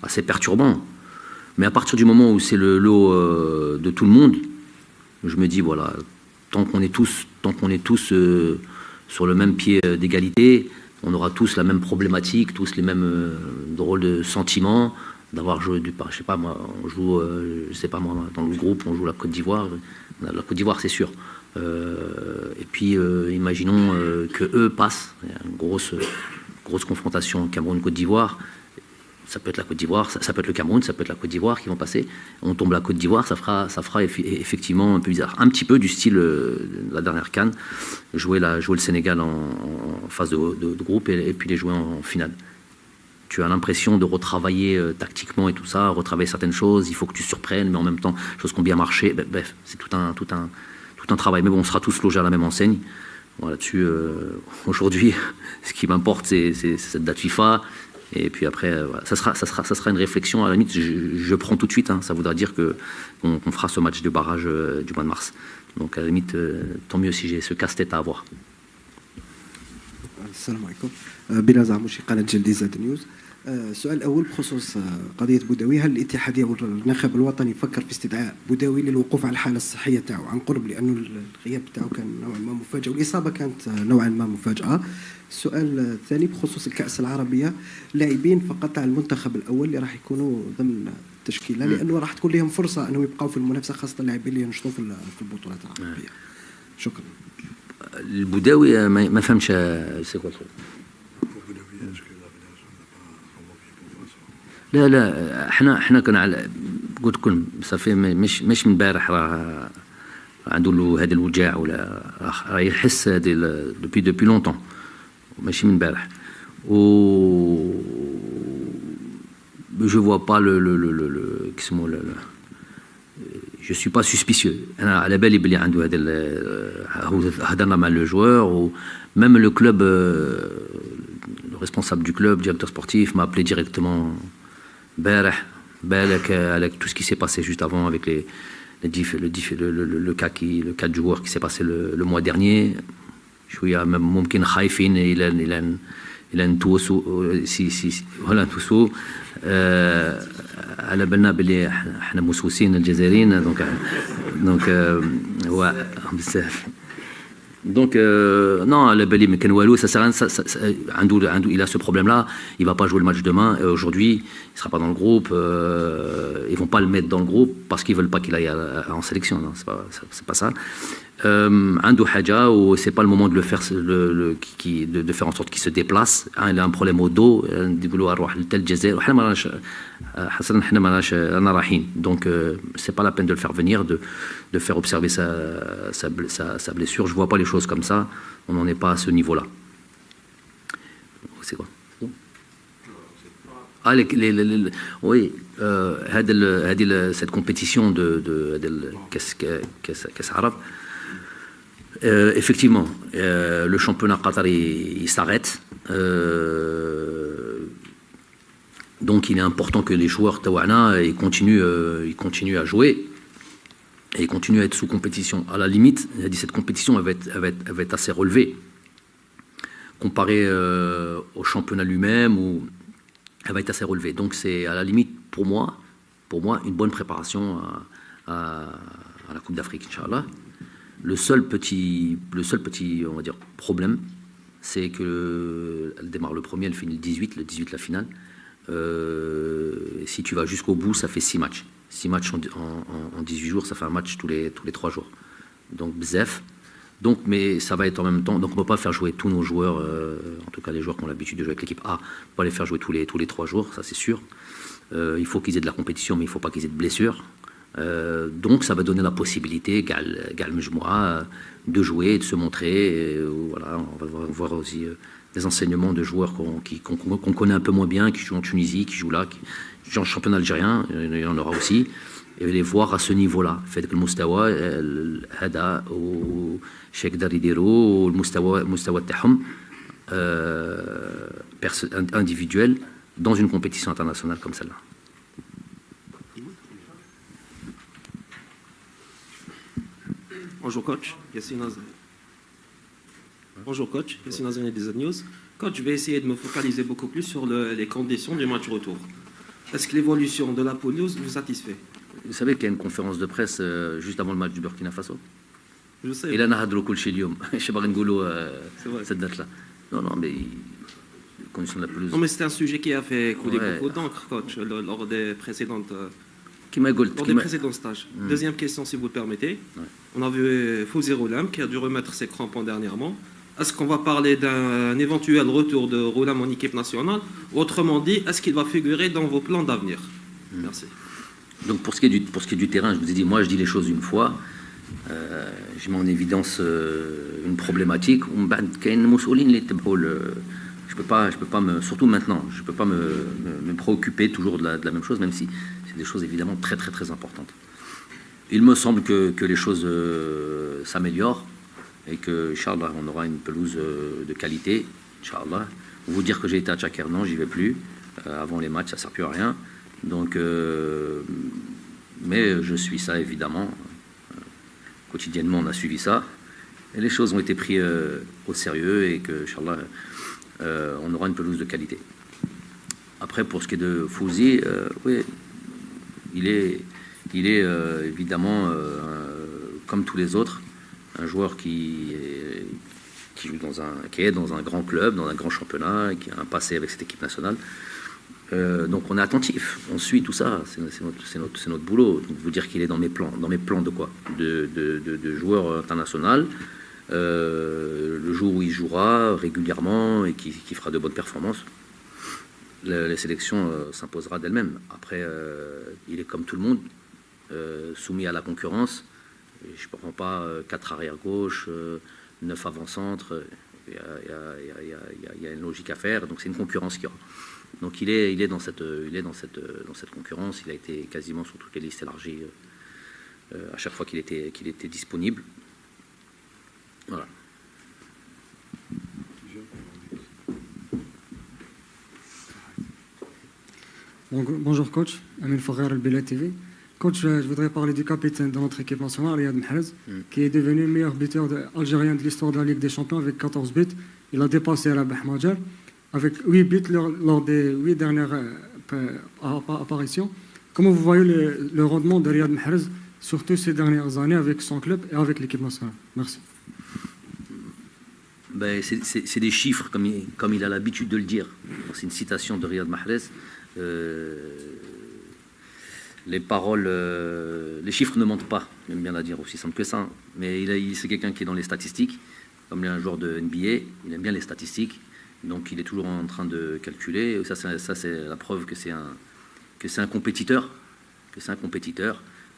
assez perturbant. Mais à partir du moment où c'est le lot de tout le monde, je me dis, voilà, tant qu'on est tous sur le même pied d'égalité, on aura tous la même problématique, tous les mêmes drôles de sentiments, d'avoir joué je sais pas moi, on joue, je sais pas moi, dans le groupe, on joue la Côte d'Ivoire. La Côte d'Ivoire, c'est sûr. Et puis, imaginons que eux passent. Il y a une grosse confrontation Cameroun-Côte d'Ivoire. Ça peut être la Côte d'Ivoire, ça peut être le Cameroun, ça peut être la Côte d'Ivoire qui vont passer. On tombe la Côte d'Ivoire, ça fera effectivement un peu bizarre. Un petit peu du style de la dernière CAN, jouer le Sénégal en phase de groupe et puis les jouer en finale. Tu as l'impression de retravailler tactiquement et tout ça, retravailler certaines choses, il faut que tu surprennes, mais en même temps, choses qui ont bien marché. Bref, c'est tout un travail. Mais bon, on sera tous logés à la même enseigne. Bon, là-dessus, aujourd'hui, ce qui m'importe, c'est cette date FIFA. Et puis après, voilà, ça sera une réflexion. À la limite, je prends tout de suite. Ça voudra dire qu'on fera ce match de barrage du mois de mars. Donc à la limite, tant mieux si j'ai ce casse-tête à avoir. السلام عليكم. بلال زعموشي قناة جلديزة نيوز. السؤال الأول بخصوص قضية بوداوي، هل الاتحادية والناخب الوطني فكر في استدعاء بوداوي للوقوف على الحالة الصحية تاعو عن قرب، لأنه الغياب تاعو كان نوعا ما مفاجئ والإصابة كانت نوعا ما مفاجأة. السؤال الثاني بخصوص الكأس العربية، لاعبين فقط تاع المنتخب الأول اللي راح يكونوا ضمن التشكيلة، لأنه راح تكون لهم فرصة أنهم يبقوا في المنافسة، خاصة اللاعبين اللي ينشطوا في البطولات العربية. شكرا. البوداوي ما فهمش سي كوا. لا احنا كنا على قلت لكم صافي مش من البارح راه عنده له هذا الوجاع ولا راه يحس هذه دوبي لونتون ماشي من البارح. و je vois pas je suis pas suspicieux. انا على بالي بلي عنده هذا هضرنا مع le joueur ou même le club, le responsable du club, directeur sportif m'a appelé directement avec tout ce qui s'est passé juste avant avec le cas du joueur qui s'est passé le mois dernier. شويه ممكن خايفين الى نتوسوا ولا نتوسوا على بالنا بلي احنا موسوسين الجزائريين دونك هو بزاف Donc, non, le Bali Mekenwalou, ça sert à rien. Il a ce problème-là. Il ne va pas jouer le match demain. Et aujourd'hui, il ne sera pas dans le groupe. Ils ne vont pas le mettre dans le groupe parce qu'ils ne veulent pas qu'il aille en sélection. Ce n'est pas ça. Andou Hadja, ce n'est pas le moment de le faire, de faire en sorte qu'il se déplace. Il a un problème au dos. Donc, ce n'est pas la peine de le faire venir, de faire observer sa blessure. Je ne vois pas les choses comme ça. On n'en est pas à ce niveau-là. C'est quoi? Oui, cette compétition de qu'est-ce arabe. Effectivement, le championnat qatari il s'arrête. Donc il est important que les joueurs tawana ils continuent à jouer et ils continuent à être sous compétition. À la limite, cette compétition elle va être assez relevée comparée au championnat lui-même, où elle va être assez relevée. Donc c'est à la limite pour moi une bonne préparation à la Coupe d'Afrique, Inch'Allah. Le seul petit, on va dire, problème, c'est qu'elle démarre le premier, elle finit le 18 la finale. Si tu vas jusqu'au bout, ça fait 6 matchs. 6 matchs en 18 jours, ça fait un match tous les 3 jours. Donc, bzef. Donc, mais ça va être en même temps. Donc, on ne peut pas faire jouer tous nos joueurs, en tout cas les joueurs qui ont l'habitude de jouer avec l'équipe A, on ne peut pas les faire jouer tous les 3 jours, ça c'est sûr. Il faut qu'ils aient de la compétition, mais il ne faut pas qu'ils aient de blessures. Donc, ça va donner la possibilité, Gal Mejmoua, de jouer et de se montrer. Et, voilà, on va voir aussi des enseignements de joueurs qu'on connaît un peu moins bien, qui jouent en Tunisie, qui jouent là, qui jouent en championnat algérien, il y en aura aussi. Et les voir à ce niveau-là. Fait que le Moustawa, Hada, ou Cheikh Daridiro, ou le Moustawa Tahom, individuel, dans une compétition internationale comme celle-là. Bonjour coach, Bonjour coach, Yassine Azani des News. Coach, je vais essayer de me focaliser beaucoup plus sur les conditions du match retour. Est-ce que l'évolution de la pelouse vous satisfait? Vous savez qu'il y a une conférence de presse juste avant le match du Burkina Faso. Je sais. Et là, cette date-là. Non, mais les conditions de la pelouse. Non, mais c'était un sujet qui a fait couler beaucoup d'encre, coach, lors des précédentes. Lors des précédents stages. Deuxième question, si vous le permettez. Ouais. On a vu Fouzi Roulam qui a dû remettre ses crampons dernièrement. Est-ce qu'on va parler d'un éventuel retour de Roulam en équipe nationale? Autrement dit, est-ce qu'il va figurer dans vos plans d'avenir? Merci. Donc pour ce qui est du terrain, je vous ai dit, moi je dis les choses une fois. Je mets en évidence une problématique. Je peux pas surtout maintenant, je peux pas me préoccuper toujours de la même chose, même si c'est des choses évidemment très très très importantes. Il me semble que les choses s'améliorent et que, Inch'Allah, on aura une pelouse de qualité, Inch'Allah. Vous dire que j'ai été à Tchaker, non, j'y vais plus. Avant les matchs, ça ne sert plus à rien. Donc, mais je suis ça, évidemment. Quotidiennement, on a suivi ça. Et les choses ont été prises au sérieux et que, Inch'Allah, on aura une pelouse de qualité. Après, pour ce qui est de Fouzi, oui, il est évidemment, comme tous les autres, un joueur qui joue qui est dans un grand club, dans un grand championnat, qui a un passé avec cette équipe nationale. Donc on est attentif, on suit tout ça, c'est notre boulot. Donc, vous dire qu'il est dans mes plans de quoi? De joueur international. Le jour où il jouera régulièrement et qui fera de bonnes performances, la sélection s'imposera d'elle-même. Après, il est comme tout le monde, soumis à la concurrence. Je ne prends pas 4 arrière-gauche, 9 avant-centre. Il y a une logique à faire, donc c'est une concurrence qu'il y aura. Donc il est dans cette concurrence. Il a été quasiment sur toutes les listes élargies à chaque fois qu'il était disponible. Voilà. Bonjour coach, Amin Faghar, Al Bela TV. Coach, je voudrais parler du capitaine de notre équipe nationale, Riyad Mahrez, qui est devenu le meilleur buteur algérien de l'histoire de la Ligue des Champions avec 14 buts. Il a dépassé Rabah Majer avec 8 buts lors des 8 dernières apparitions. Comment vous voyez le rendement de Riyad Mahrez, surtout ces dernières années avec son club et avec l'équipe nationale? Merci. Ben, c'est des chiffres, comme il a l'habitude de le dire. C'est une citation de Riyad Mahrez. Les paroles, les chiffres ne mentent pas, j'aime bien la dire, aussi simple que ça. Mais c'est quelqu'un qui est dans les statistiques, comme il est un joueur de NBA, il aime bien les statistiques, donc il est toujours en train de calculer. Ça c'est la preuve que c'est un compétiteur,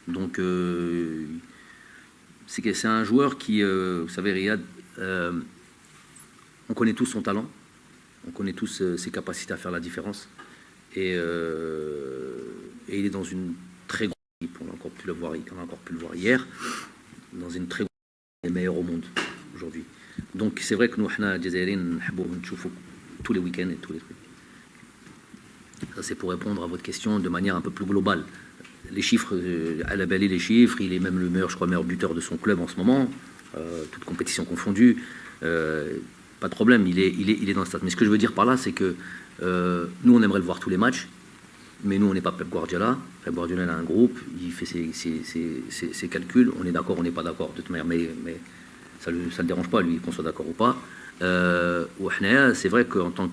Donc c'est un joueur qui, vous savez, Riyad, on connaît tous son talent, on connaît tous ses capacités à faire la différence. Et il est dans une très grande équipe, on a encore pu le voir hier, dans une très grande équipe, les meilleurs au monde aujourd'hui. Donc c'est vrai que nous, Jazairiens, tous les week-ends et tous les trucs. Ça c'est pour répondre à votre question de manière un peu plus globale. Les chiffres, elle a balayé les chiffres, il est même le meilleur, je crois, meilleur buteur de son club en ce moment, toute compétition confondue. Pas de problème, il est dans le stade. Mais ce que je veux dire par là, c'est que nous, on aimerait le voir tous les matchs, mais nous, on n'est pas Pep Guardiola. Pep Guardiola a un groupe, il fait ses calculs, on est d'accord, on n'est pas d'accord, de toute manière, mais ça ne le dérange pas, lui, qu'on soit d'accord ou pas. C'est vrai qu'en tant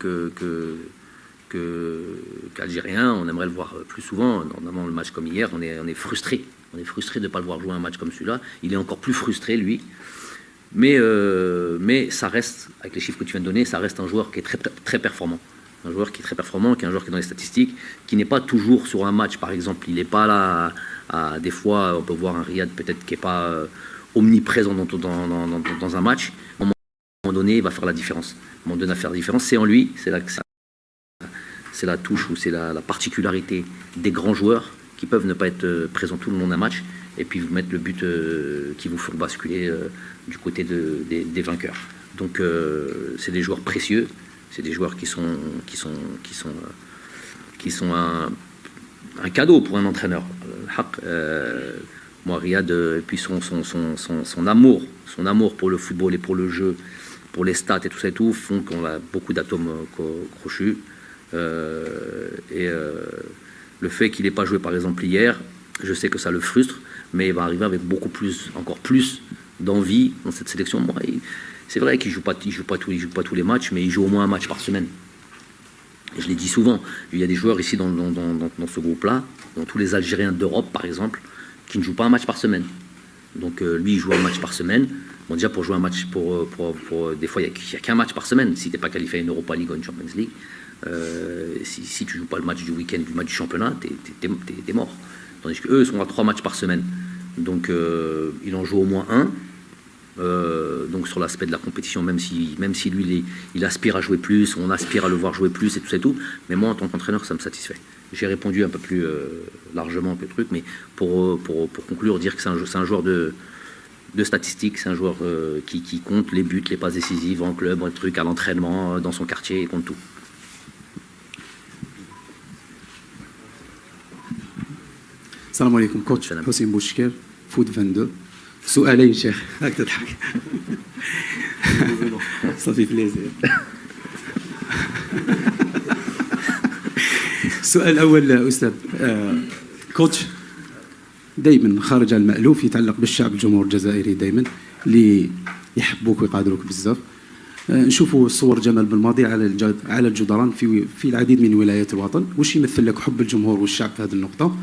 qu'Algérien, on aimerait le voir plus souvent, notamment le match comme hier, on est frustré. On est frustré de ne pas le voir jouer un match comme celui-là. Il est encore plus frustré, lui. Mais ça reste, avec les chiffres que tu viens de donner, ça reste un joueur qui est très, très performant. Un joueur qui est très performant, qui est un joueur qui est dans les statistiques, qui n'est pas toujours sur un match, par exemple. Il n'est pas là, des fois, on peut voir un Riyad peut-être qui n'est pas omniprésent dans un match. À un moment donné, il va faire la différence. À un moment donné, il va faire la différence. C'est en lui, c'est la touche ou c'est la particularité des grands joueurs qui peuvent ne pas être présents tout le long d'un match et puis vous mettre le but qui vous font basculer du côté des vainqueurs. Donc c'est des joueurs précieux, c'est des joueurs qui sont un cadeau pour un entraîneur. Moi, Riyad, et puis son amour pour le football et pour le jeu, pour les stats et tout ça et tout, font qu'on a beaucoup d'atomes crochus. Le fait qu'il n'ait pas joué par exemple hier, je sais que ça le frustre, mais il va arriver avec encore plus d'envie dans cette sélection. Moi, c'est vrai qu'il joue pas tous les matchs, mais il joue au moins un match par semaine. Et je l'ai dit souvent, il y a des joueurs ici dans ce groupe-là, dans tous les Algériens d'Europe par exemple, qui ne jouent pas un match par semaine. Donc lui, il joue un match par semaine. Bon, déjà pour jouer un match, des fois il n'y a qu'un match par semaine. Si tu n'es pas qualifié à une Europa League ou une Champions League, si tu ne joues pas le match du week-end, du match du championnat, t'es mort. Tandis qu'eux sont à 3 matchs par semaine. Donc il en joue au moins un. Donc sur l'aspect de la compétition, même si lui il aspire à jouer plus, on aspire à le voir jouer plus et tout ça et tout, mais moi en tant qu'entraîneur ça me satisfait. J'ai répondu un peu plus largement que le truc, mais pour conclure, dire que c'est un joueur de statistiques, c'est un joueur qui compte les buts, les passes décisives en club, en truc, à l'entraînement, dans son quartier, il compte tout. السلام عليكم كوتش حسين بوشكر فود 22 سؤالين شيخ هاك تضحك صافي بليزير السؤال الاول استاذ كوتش دائما خارج عن المألوف يتعلق بالشعب الجمهور الجزائري دائما اللي يحبوك ويقادروك بزاف نشوفوا صور جمال بالماضي على الجدران في العديد من ولايات الوطن واش يمثل لك حب الجمهور والشعب في هذه النقطة.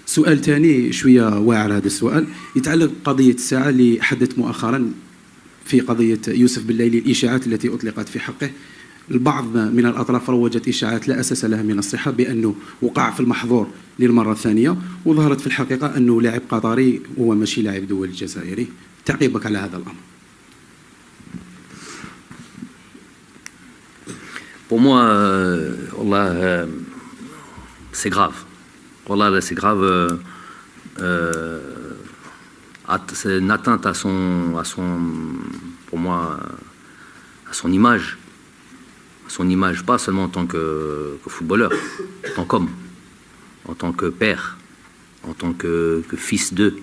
سؤال ثاني شويه واعر هذا السؤال يتعلق بقضيه الساعه اللي حدثت مؤخرا في قضيه يوسف بليلي الاشاعات التي اطلقت في حقه. البعض من الاطراف روجت اشاعات لا اساس لها من الصحه بانه وقع في المحظور للمره الثانيه وظهرت في الحقيقه انه لاعب قطري وهو ماشي لاعب دولي جزائري. تعقيبك على هذا الامر. Pour moi, c'est grave. Voilà, c'est grave. C'est une atteinte pour moi, à son image. À son image, pas seulement en tant que footballeur, en tant qu'homme, en tant que père, en tant que fils d'eux.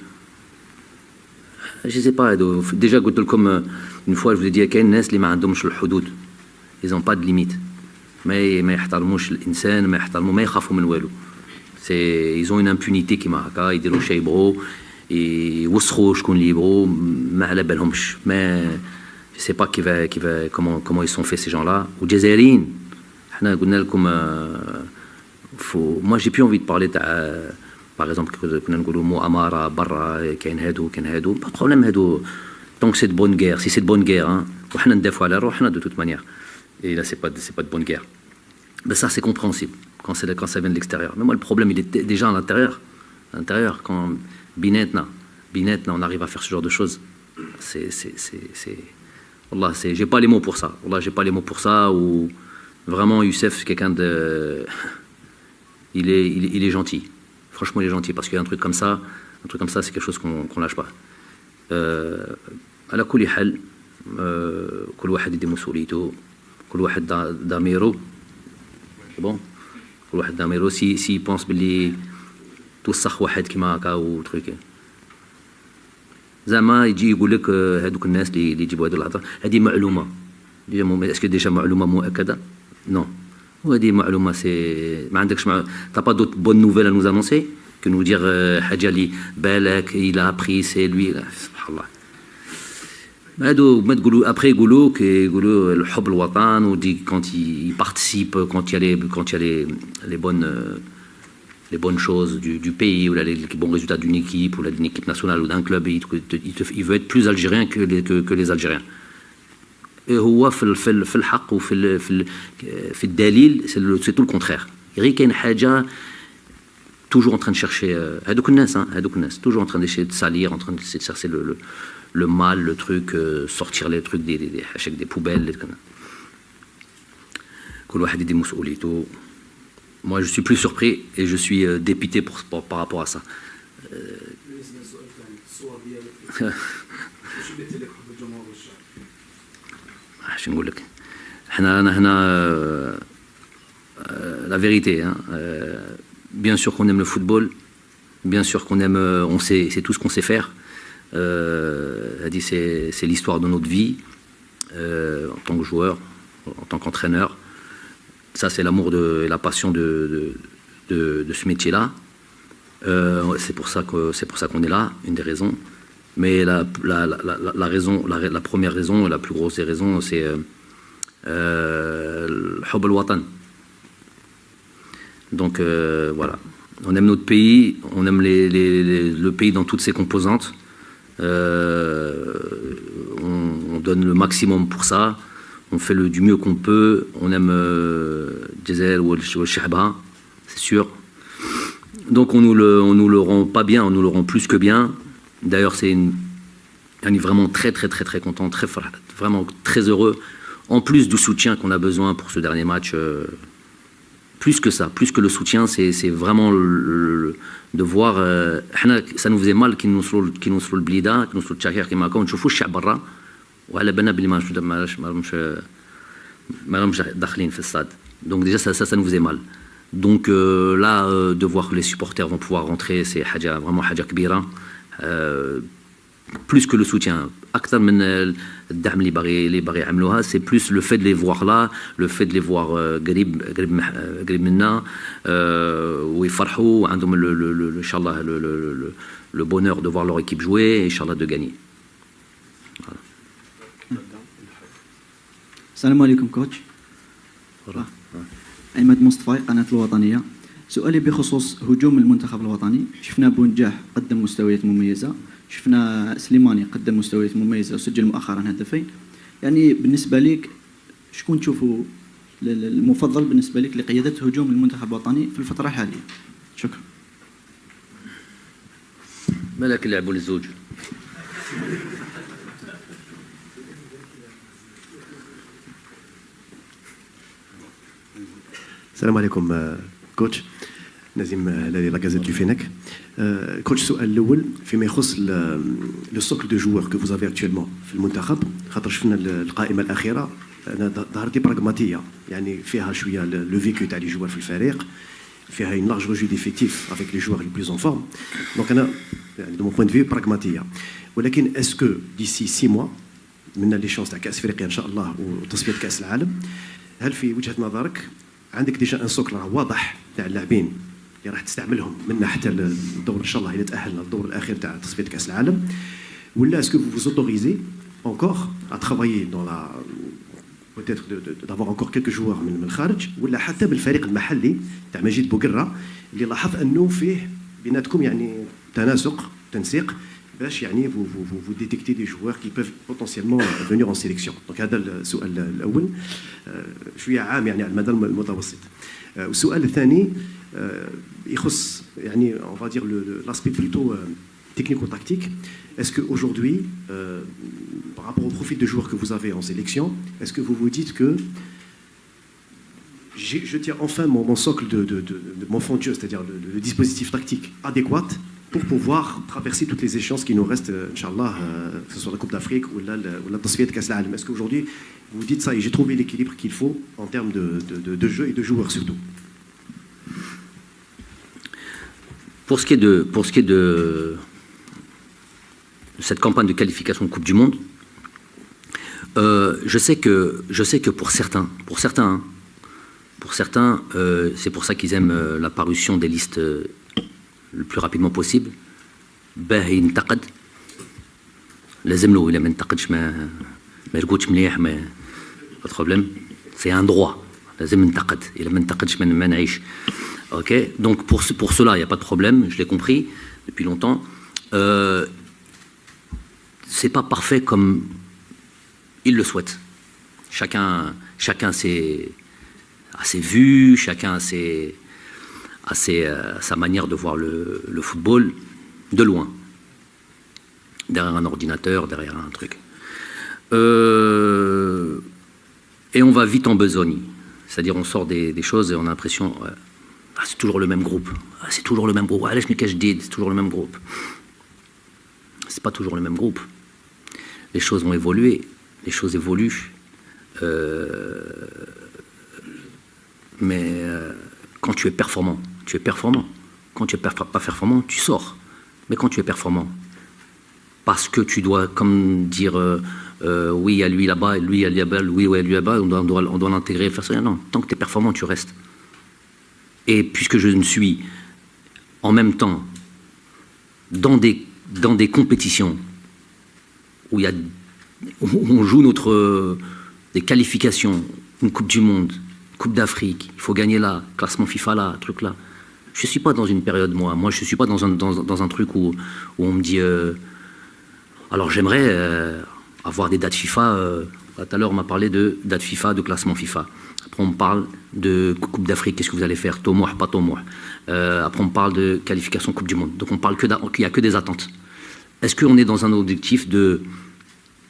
Je ne sais pas, déjà comme une fois je vous ai dit, qu'il y a des gens qui n'ont pas de limites. Ils n'ont pas de limite. Mais ils ne respectent pas l'homme, ils ne craignent من والو. Ils ont une impunité qui m'a هكا يديروا شي يبغوا يوسخوا شكون اللي يبغوا ما على بالهمش. Mais je ne sais pas comment ils sont faits ces gens-là. والجزائريين احنا قلنا لكم moi j'ai plus envie de parler par exemple كنا نقولوا مؤامرة برا كاين هادو pas de problème هادو tant que c'est de bonne guerre si c'est de bonne guerre hein وحنا ندافعوا على روحنا de toute manière et là c'est pas de bonne guerre mais ça c'est compréhensible quand ça vient de l'extérieur mais moi le problème il est déjà à l'intérieur quand binetna on arrive à faire ce genre de choses c'est Wallah, j'ai pas les mots pour ça. Wallah, j'ai pas les mots pour ça. Ou vraiment, Youssef, c'est quelqu'un de, il est gentil. Franchement, il est gentil parce qu'il y a un truc comme ça, c'est quelque chose qu'on lâche pas. على كل حال كل واحد يدي مسؤوليته كل واحد ضميره bon كل واحد ضميره si pense باللي توسخ واحد كيما هكا و تروك زعما يجي يقول لك هذوك الناس اللي يجيبوا هذو الهضره هذه معلومه اسكو ديجا معلومه مؤكده نو وهذه معلومه سي ما عندكش t'as pas d'autres bonnes nouvelles à nous annoncer que nous dire حاجه اللي بالك il a appris c'est lui سبحان الله هادو ما تقولوا après يقولوا الحب الوطن ودي quand il participe quand il y a les bonnes choses du pays ou les bons résultats d'une équipe ou d'une équipe nationale ou d'un club il veut être plus algérien que les Algériens هو في الحق في الدليل c'est tout le contraire غير كاين حاجه toujours en train de chercher هذوك الناس toujours en train d'essayer de salir en train d'essayer de chercher le mal le truc sortir les trucs des poubelles كل واحد يدي مسؤوليته Moi, je suis plus surpris et je suis dépité par rapport à ça. Je نقول لك هنا la vérité hein, bien sûr qu'on aime le football bien sûr qu'on aime c'est tout ce qu'on sait faire c'est l'histoire de notre vie en tant que joueur en tant qu'entraîneur. Ça, c'est l'amour et la passion de ce métier-là. C'est pour ça qu'on est là, une des raisons. Mais la première raison, la plus grosse des raisons, c'est الحب الوطن. Donc voilà, on aime notre pays, on aime le pays dans toutes ses composantes. On donne le maximum pour ça. On fait du mieux qu'on peut. On aime Jazair ou Shahba, c'est sûr. Donc on nous le rend pas bien, on nous le rend plus que bien. D'ailleurs, on est vraiment très très très très content, vraiment très heureux. En plus du soutien qu'on a besoin pour ce dernier match, plus que ça, plus que le soutien, c'est vraiment de voir. Ça nous faisait mal qu'ils nous soient le blida, qu'ils nous soient le tchakir, qu'ils nous soient le chab barra. وعلى بالنا بلي ما رمش داخلين في الصاد donc déjà ça nous faisait mal donc là de voir que les supporters vont pouvoir rentrer c'est vraiment حاجة كبيرة plus que le soutien أكثر من الدعم اللي باغي يعملوها c'est plus le fait de les voir là le fait de les voir قريب منا ويفرحوا وعندهم إن شاء الله le bonheur de voir leur équipe jouer et إن شاء الله de gagner. السلام عليكم كوتش. عماد مصطفى قناة الوطنية. سؤالي بخصوص هجوم المنتخب الوطني. شفنا بونجاح قدم مستويات مميزة، شفنا سليماني قدم مستويات مميزة وسجل مؤخرا هدفين. يعني بالنسبة لك شكون تشوفوا المفضل بالنسبة لك لقيادة هجوم المنتخب الوطني في الفترة الحالية؟ شكرا. مالك يلعبوا للزوج. السلام عليكم كوتش نزيم هلالي لاكازيت دو فينيك كوتش السؤال الاول فيما يخص لو سوكل دو جوور كو فوز افي اكتويلمون في المنتخب خاطر شفنا القائمه الاخيره ظهرت براغماتيه يعني فيها شويه لو فيكو تاع لي جوار في الفريق فيها une large revue d'effectifs avec les joueurs les plus en forme. Donc أنا de mon point de vue pragmatique. ولكن est-ce que d'ici 6 mois من لي شانس تاع كأس افريقيا ان شاء الله وتصفية كأس العالم، هل في وجهة نظرك عندك ديجا ان سوكل واضح تاع اللاعبين اللي راح تستعملهم منا حتى الدور ان شاء الله الى تأهلنا للدور الاخير تاع تصفية كأس العالم، ولا est-ce que vous vous autorisez encore à travailler dans la peut-être d'avoir encore quelques joueurs من الخارج، ولا حتى بالفريق المحلي تاع مجيد بوقرة اللي لاحظ انه فيه بيناتكم يعني تنسيق باش يعني vous détectez des joueurs qui peuvent potentiellement venir en sélection. Donc هذا السؤال الاول شويه عام يعني على المدى المتوسط. والسؤال الثاني يخص يعني on va dire l'aspect plutôt technico-tactique. Est-ce que aujourd'hui par rapport au profil de joueurs que vous avez en sélection, est-ce que vous vous dites que je tiens enfin mon socle de mon fond de jeu, c'est-à-dire le dispositif tactique adéquat pour pouvoir traverser toutes les échéances qui nous restent, Inch'Allah, que ce soit la Coupe d'Afrique ou la Tasfiyat de Kass al-Alam. Est-ce qu'aujourd'hui, vous dites ça et j'ai trouvé l'équilibre qu'il faut en termes de jeu et de joueurs surtout? Pour ce qui est de cette campagne de qualification de Coupe du Monde, je sais que pour certains, c'est pour ça qu'ils aiment la parution des listes le plus rapidement possible. باه ينتقد لازم له إلا ما ينتقدش ما يرقدش مليح ما pas de problème, c'est un droit لازم ننتقد إلا ما ننتقدش ما نعيش. Ok, donc pour cela il n'y a pas de problème, je l'ai compris depuis longtemps. C'est pas parfait comme ils le souhaitent. Chacun a ses vues, chacun a sa manière de voir le football de loin, derrière un ordinateur, derrière un truc. Et on va vite en besogne, c'est-à-dire on sort des choses et on a l'impression c'est toujours le même groupe, c'est toujours le même groupe, allez je me cache dit, c'est toujours le même groupe. C'est pas toujours le même groupe. Les choses ont évolué, les choses évoluent, mais quand tu es performant, tu es performant. Quand tu n'es pas performant, tu sors. Mais quand tu es performant, parce que tu dois, comme dire, oui, il y a lui là-bas, lui, il y a lui là-bas, oui, ouais, lui là-bas, on doit l'intégrer, faire ça. Non, tant que tu es performant, tu restes. Et puisque je ne suis en même temps dans des compétitions où on joue des qualifications, une Coupe du Monde, Coupe d'Afrique, il faut gagner là, classement FIFA là, truc là. Je ne suis pas dans une période, moi je ne suis pas dans un truc où on me dit alors j'aimerais avoir des dates FIFA, tout à l'heure on m'a parlé de dates FIFA, de classement FIFA. Après on me parle de Coupe d'Afrique, qu'est-ce que vous allez faire, Tomour, pas Tomour. Après on me parle de qualification Coupe du Monde. Donc on parle qu'il n'y a que des attentes. Est-ce qu'on est dans un objectif de...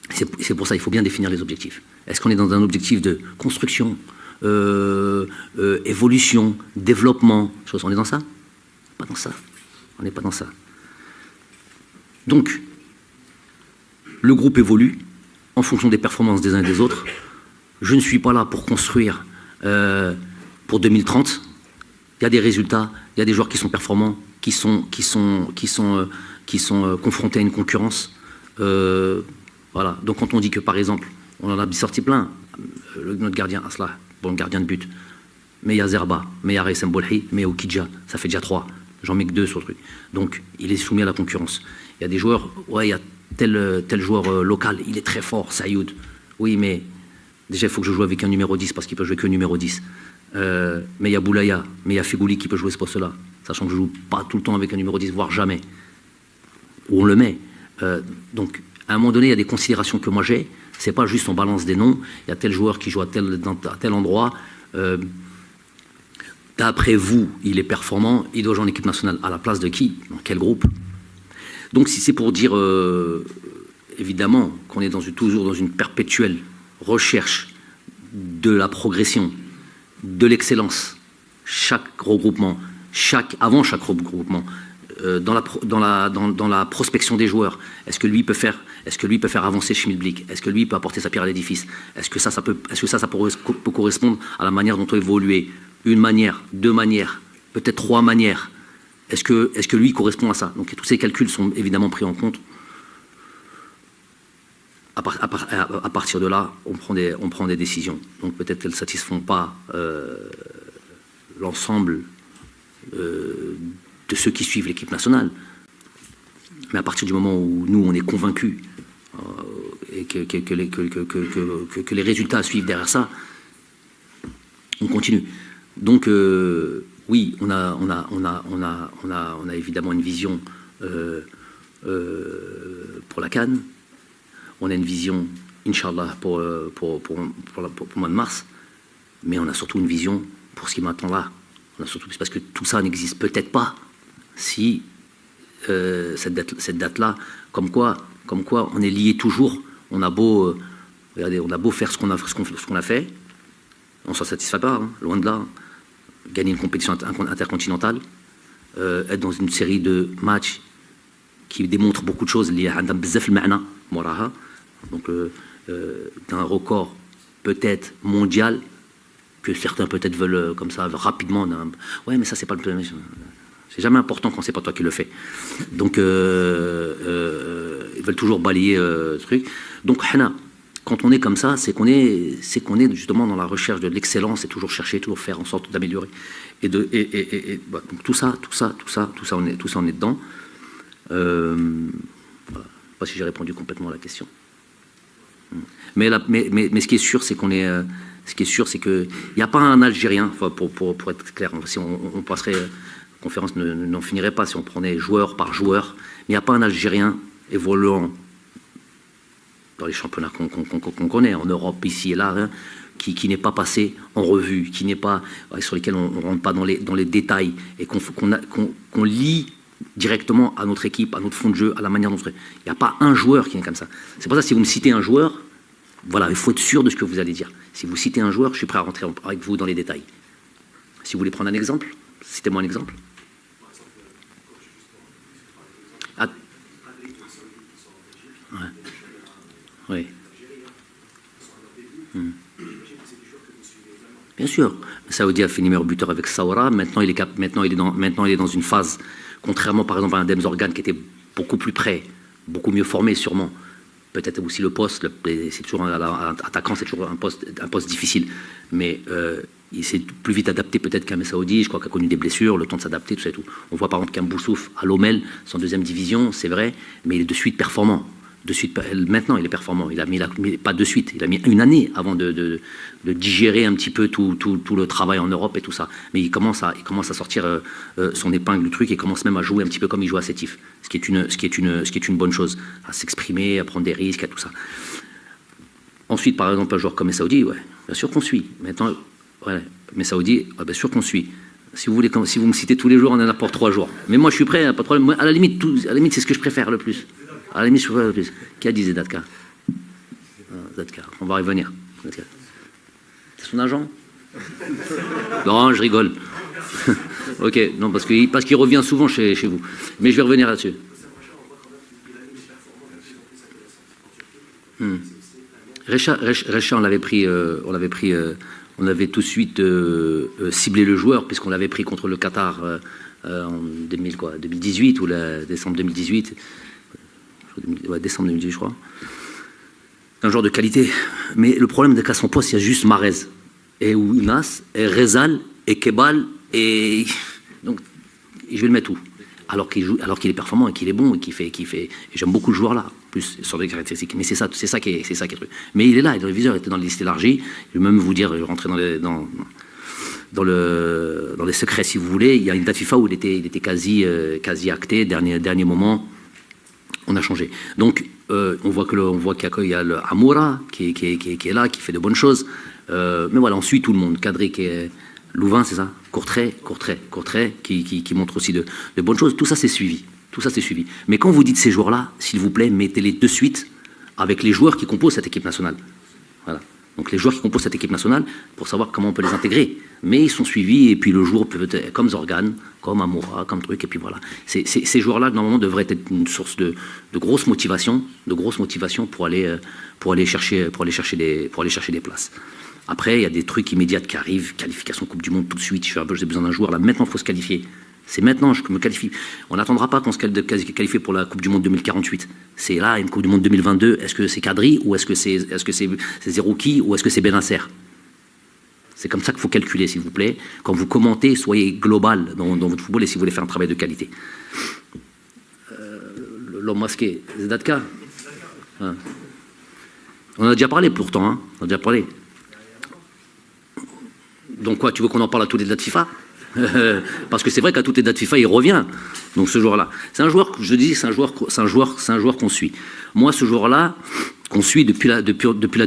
C'est pour ça qu'il faut bien définir les objectifs. Est-ce qu'on est dans un objectif de construction, évolution, développement, on est dans ça? Pas dans ça. On n'est pas dans ça. Donc, le groupe évolue en fonction des performances des uns et des autres. Je ne suis pas là pour construire pour 2030. Il y a des résultats, il y a des joueurs qui sont performants, qui sont confrontés à une concurrence. Voilà. Donc quand on dit que par exemple, on en a sorti plein, notre gardien Aslah, bon gardien de but, mais il y a Zerba, mais il y a Raïs Mbolhi, mais il y a Okidja, ça fait déjà 3. J'en mets que 2 sur le truc. Donc il est soumis à la concurrence. Il y a des joueurs, ouais, il y a tel joueur local, il est très fort, Sayoud. Oui, mais déjà il faut que je joue avec un numéro 10 parce qu'il peut jouer que numéro 10. Mais il y a Boulaya, mais il y a Figouli qui peut jouer ce poste-là, sachant que je ne joue pas tout le temps avec un numéro 10, voire jamais. Où on le met. Donc, à un moment donné, il y a des considérations que moi j'ai. C'est pas juste on balance des noms. Il y a tel joueur qui joue à tel endroit. D'après vous, il est performant. Il doit jouer en équipe nationale. À la place de qui? Dans quel groupe? Donc, si c'est pour dire, évidemment, qu'on est toujours dans une perpétuelle recherche de la progression, de l'excellence, chaque regroupement, avant chaque regroupement, dans la prospection des joueurs, est-ce que lui peut faire avancer Schmidblick? Est-ce que lui peut apporter sa pierre à l'édifice? Est-ce que ça peut correspondre à la manière dont on évolue une manière, deux manières, peut-être 3 manières. Est-ce que lui correspond à ça? Donc tous ces calculs sont évidemment pris en compte. À partir de là, on prend des décisions. Donc peut-être qu'elles ne satisfont pas l'ensemble de ceux qui suivent l'équipe nationale. Mais à partir du moment où nous, on est convaincus et que les résultats suivent derrière ça, on continue. Donc oui, on a évidemment une vision pour la CAN. On a une vision, Inch'Allah, pour le mois de mars. Mais on a surtout une vision pour ce qui m'attend là. On a surtout, parce que tout ça n'existe peut-être pas si cette date-là, comme quoi on est lié toujours. On a beau, regardez, on a beau faire ce qu'on a fait, on s'en satisfait pas, hein, loin de là. Gagner une compétition intercontinentale, être dans une série de matchs qui démontrent beaucoup de choses, donc d'un record peut-être mondial que certains peut-être veulent comme ça rapidement. Ouais, mais ça c'est pas le problème. C'est jamais important quand c'est pas toi qui le fais. Donc ils veulent toujours balayer ce truc. Donc quand on est comme ça, c'est qu'on est justement dans la recherche de l'excellence et toujours chercher, toujours faire en sorte d'améliorer. Donc tout ça, on est dedans. Voilà. Je ne sais pas si j'ai répondu complètement à la question. Mais ce qui est sûr, c'est qu'on est. Ce qui est sûr, c'est qu'il n'y a pas un Algérien, pour être clair, si on passerait, la conférence n'en finirait pas si on prenait joueur par joueur, mais il n'y a pas un Algérien évoluant dans les championnats qu'on connaît, en Europe, ici et là, hein, qui n'est pas passé en revue, qui n'est pas, sur lesquels on ne rentre pas dans les détails, et qu'on lie directement à notre équipe, à notre fond de jeu, à la manière dont on fait. Il n'y a pas un joueur qui est comme ça. C'est pour ça que si vous me citez un joueur, voilà, il faut être sûr de ce que vous allez dire. Si vous citez un joueur, je suis prêt à rentrer avec vous dans les détails. Si vous voulez prendre un exemple, citez-moi un exemple. Ah. Ouais. Oui. Bien sûr. Saoudi a fini meilleur buteur avec Saoura. Maintenant, il est dans une phase, contrairement par exemple à un Dems Organ qui était beaucoup plus près, beaucoup mieux formé sûrement. Peut-être aussi le poste, c'est toujours un attaquant, c'est toujours un poste difficile. Mais il s'est plus vite adapté peut-être qu'un Saoudi, je crois qu'il a connu des blessures, le temps de s'adapter, tout ça et tout. On voit par exemple qu'un Boussouf à l'Omel, c'est en 2e division, c'est vrai, mais il est de suite performant. Maintenant, il est performant. Il a mis pas de suite. Il a mis une année avant de digérer un petit peu tout le travail en Europe et tout ça. Mais il commence à sortir son épingle du truc et commence même à jouer un petit peu comme il joue à Sétif. Ce qui est une bonne chose. À s'exprimer, à prendre des risques, à tout ça. Ensuite, par exemple, un joueur comme Saoudi, ouais, bien sûr qu'on suit. Maintenant, ouais, mais Saoudi, ouais, bien sûr qu'on suit. Si vous voulez, si vous me citez tous les jours, on en a pour 3 jours. Mais moi, je suis prêt, pas de problème. Moi, à la limite, c'est ce que je préfère le plus. À la limite, je préfère le plus. Qui a dit Zedatka? Zedatka, on va y revenir. C'est son agent? Non, je rigole. Ok, non, parce qu'il revient souvent chez vous. Mais je vais revenir là-dessus. Recha, on avait tout de suite ciblé le joueur, puisqu'on l'avait pris contre le Qatar en 2018 ou décembre 2018. Ouais, décembre 2018, je crois. Un joueur de qualité. Mais le problème, c'est qu'à son poste, il y a juste Mahrez, et Ounas, et Rezal, et Kebal, et donc je vais le mettre où? Alors qu'il est performant et qu'il est bon et qu'il fait. Et j'aime beaucoup le joueur là, plus sur des caractéristiques. Mais c'est ça qui est truc. Mais il est là, le viseur était dans les listes élargies. Je vais même vous dire, je vais rentrer dans les secrets si vous voulez. Il y a une date FIFA où il était quasi acté, dernier moment. On a changé. Donc, on voit qu'il y a le Amoura qui est là, qui fait de bonnes choses. Mais voilà, on suit tout le monde. Kadri qui est Louvain, c'est ça? Courtrai, qui montre aussi de bonnes choses. Tout ça, c'est suivi. Mais quand vous dites ces joueurs-là, s'il vous plaît, mettez-les de suite avec les joueurs qui composent cette équipe nationale. Voilà. Donc les joueurs qui composent cette équipe nationale, pour savoir comment on peut les intégrer. Mais ils sont suivis, et puis le jour peut être comme Zorgan, comme Amoura, comme truc, et puis voilà. Ces joueurs-là, normalement, devraient être une source de grosse motivation pour aller chercher des places. Après, il y a des trucs immédiats qui arrivent, qualification Coupe du Monde tout de suite, j'ai besoin d'un joueur, là maintenant il faut se qualifier. C'est maintenant, je me qualifie. On n'attendra pas qu'on se qualifie pour la Coupe du Monde 2048. C'est là, une Coupe du Monde 2022. Est-ce que c'est Kadri ou est-ce que c'est Zerouki ou est-ce que c'est Benasser? C'est comme ça qu'il faut calculer, s'il vous plaît. Quand vous commentez, soyez global dans votre football et si vous voulez faire un travail de qualité. L'homme masqué, Zedatka. Hein. On en a déjà parlé pourtant, hein. On a déjà parlé. Donc quoi, tu veux qu'on en parle à toutes les dates FIFA? Parce que c'est vrai qu'à toutes les dates FIFA, il revient. Donc ce joueur-là, c'est un joueur, je dis, c'est un joueur qu'on suit. Moi, ce joueur-là, qu'on suit depuis la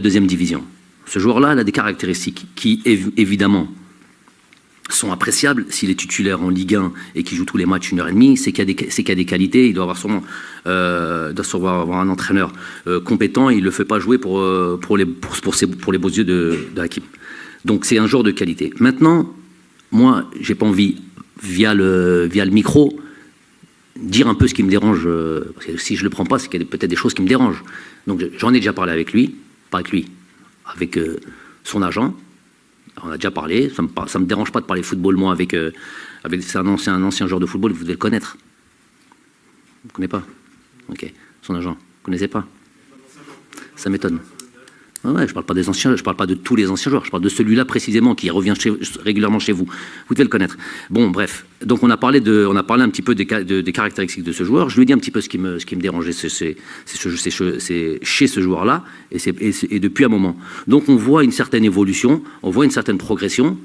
deuxième division. Ce joueur-là, il a des caractéristiques qui, évidemment, sont appréciables. S'il est titulaire en Ligue 1 et qu'il joue tous les matchs 1h30, c'est qu'il y a des qualités. Il doit avoir sûrement avoir un entraîneur compétent. Il ne le fait pas jouer pour les beaux yeux de Hakim. Donc c'est un joueur de qualité. Maintenant, moi, j'ai pas envie, via le micro, dire un peu ce qui me dérange. Parce que si je le prends pas, c'est qu'il y a peut-être des choses qui me dérangent. Donc j'en ai déjà parlé avec lui, pas avec lui, avec son agent. On a déjà parlé. Ça me dérange pas de parler football, moi, c'est un ancien joueur de football, vous devez le connaître. Vous ne connaissez pas? Ok. Son agent, vous ne connaissez pas? Ça m'étonne. Ouais, je parle pas des anciens, je parle pas de tous les anciens joueurs, je parle de celui-là précisément qui revient régulièrement chez vous. Vous devez le connaître. Bon, bref. Donc on a parlé un petit peu des caractéristiques de ce joueur. Je lui ai dit un petit peu ce qui me dérangeait, c'est chez ce joueur-là, et depuis un moment. Donc on voit une certaine évolution, on voit une certaine progression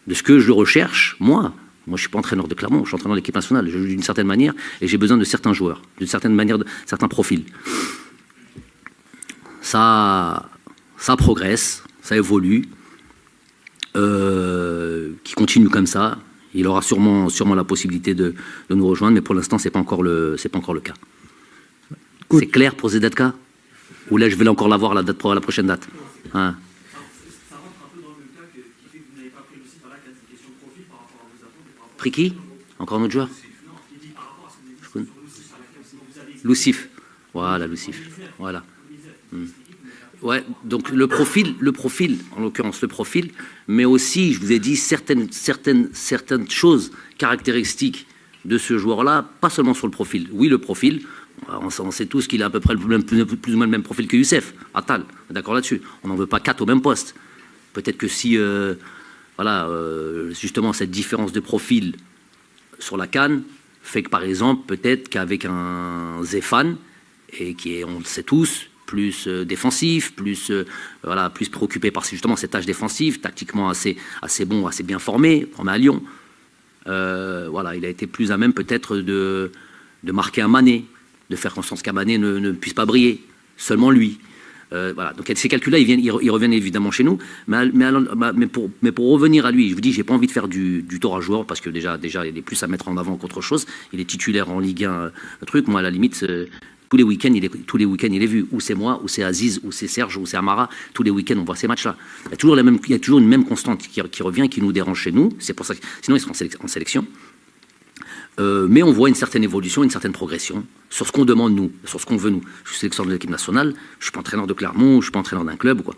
de ce que je recherche, moi. Moi, je suis pas entraîneur de Clermont, je suis entraîneur de l'équipe nationale. Je joue d'une certaine manière, et j'ai besoin de certains joueurs, d'une certaine manière, de certains profils. Ça progresse, ça évolue, qui continue comme ça. Il aura sûrement la possibilité de nous rejoindre, mais pour l'instant, c'est pas encore le cas. C'est clair pour Zedatka? Ou là, je vais encore l'avoir la prochaine date, hein? Pris qui? Encore un autre joueur? Lucif. Voilà, Lucif. Voilà. Ouais, donc le profil, en l'occurrence le profil, mais aussi, je vous ai dit, certaines choses caractéristiques de ce joueur-là, pas seulement sur le profil. Oui, le profil, on sait tous qu'il a à peu près plus ou moins le même profil que Youssef, Attal, d'accord là-dessus. On n'en veut pas 4 au même poste. Peut-être que si, justement, cette différence de profil sur la CAN fait que, par exemple, peut-être qu'avec un Zéphane, et qui est, on le sait tous, plus défensif, plus préoccupé par justement cette tâche défensive, tactiquement assez bon, assez bien formé, on est à Lyon. Il a été plus à même peut-être de marquer un Mané, de faire en sorte qu'un Mané ne puisse pas briller, seulement lui. Donc ces calculs-là, ils reviennent évidemment chez nous, mais pour revenir à lui, je vous dis, j'ai pas envie de faire du tort à joueur, parce que déjà, il est plus à mettre en avant qu'autre chose. Il est titulaire en Ligue 1, moi, à la limite... Tous les week-ends, il est vu. Ou c'est moi, ou c'est Aziz, ou c'est Serge, ou c'est Amara. Tous les week-ends, on voit ces matchs-là. Il y a toujours une même constante qui revient, qui nous dérange chez nous. C'est pour ça que, sinon, ils seront en sélection. Mais on voit une certaine évolution, une certaine progression sur ce qu'on demande, nous, sur ce qu'on veut, nous. Je suis sélectionneur de l'équipe nationale, je ne suis pas entraîneur de Clermont, je ne suis pas entraîneur d'un club, quoi.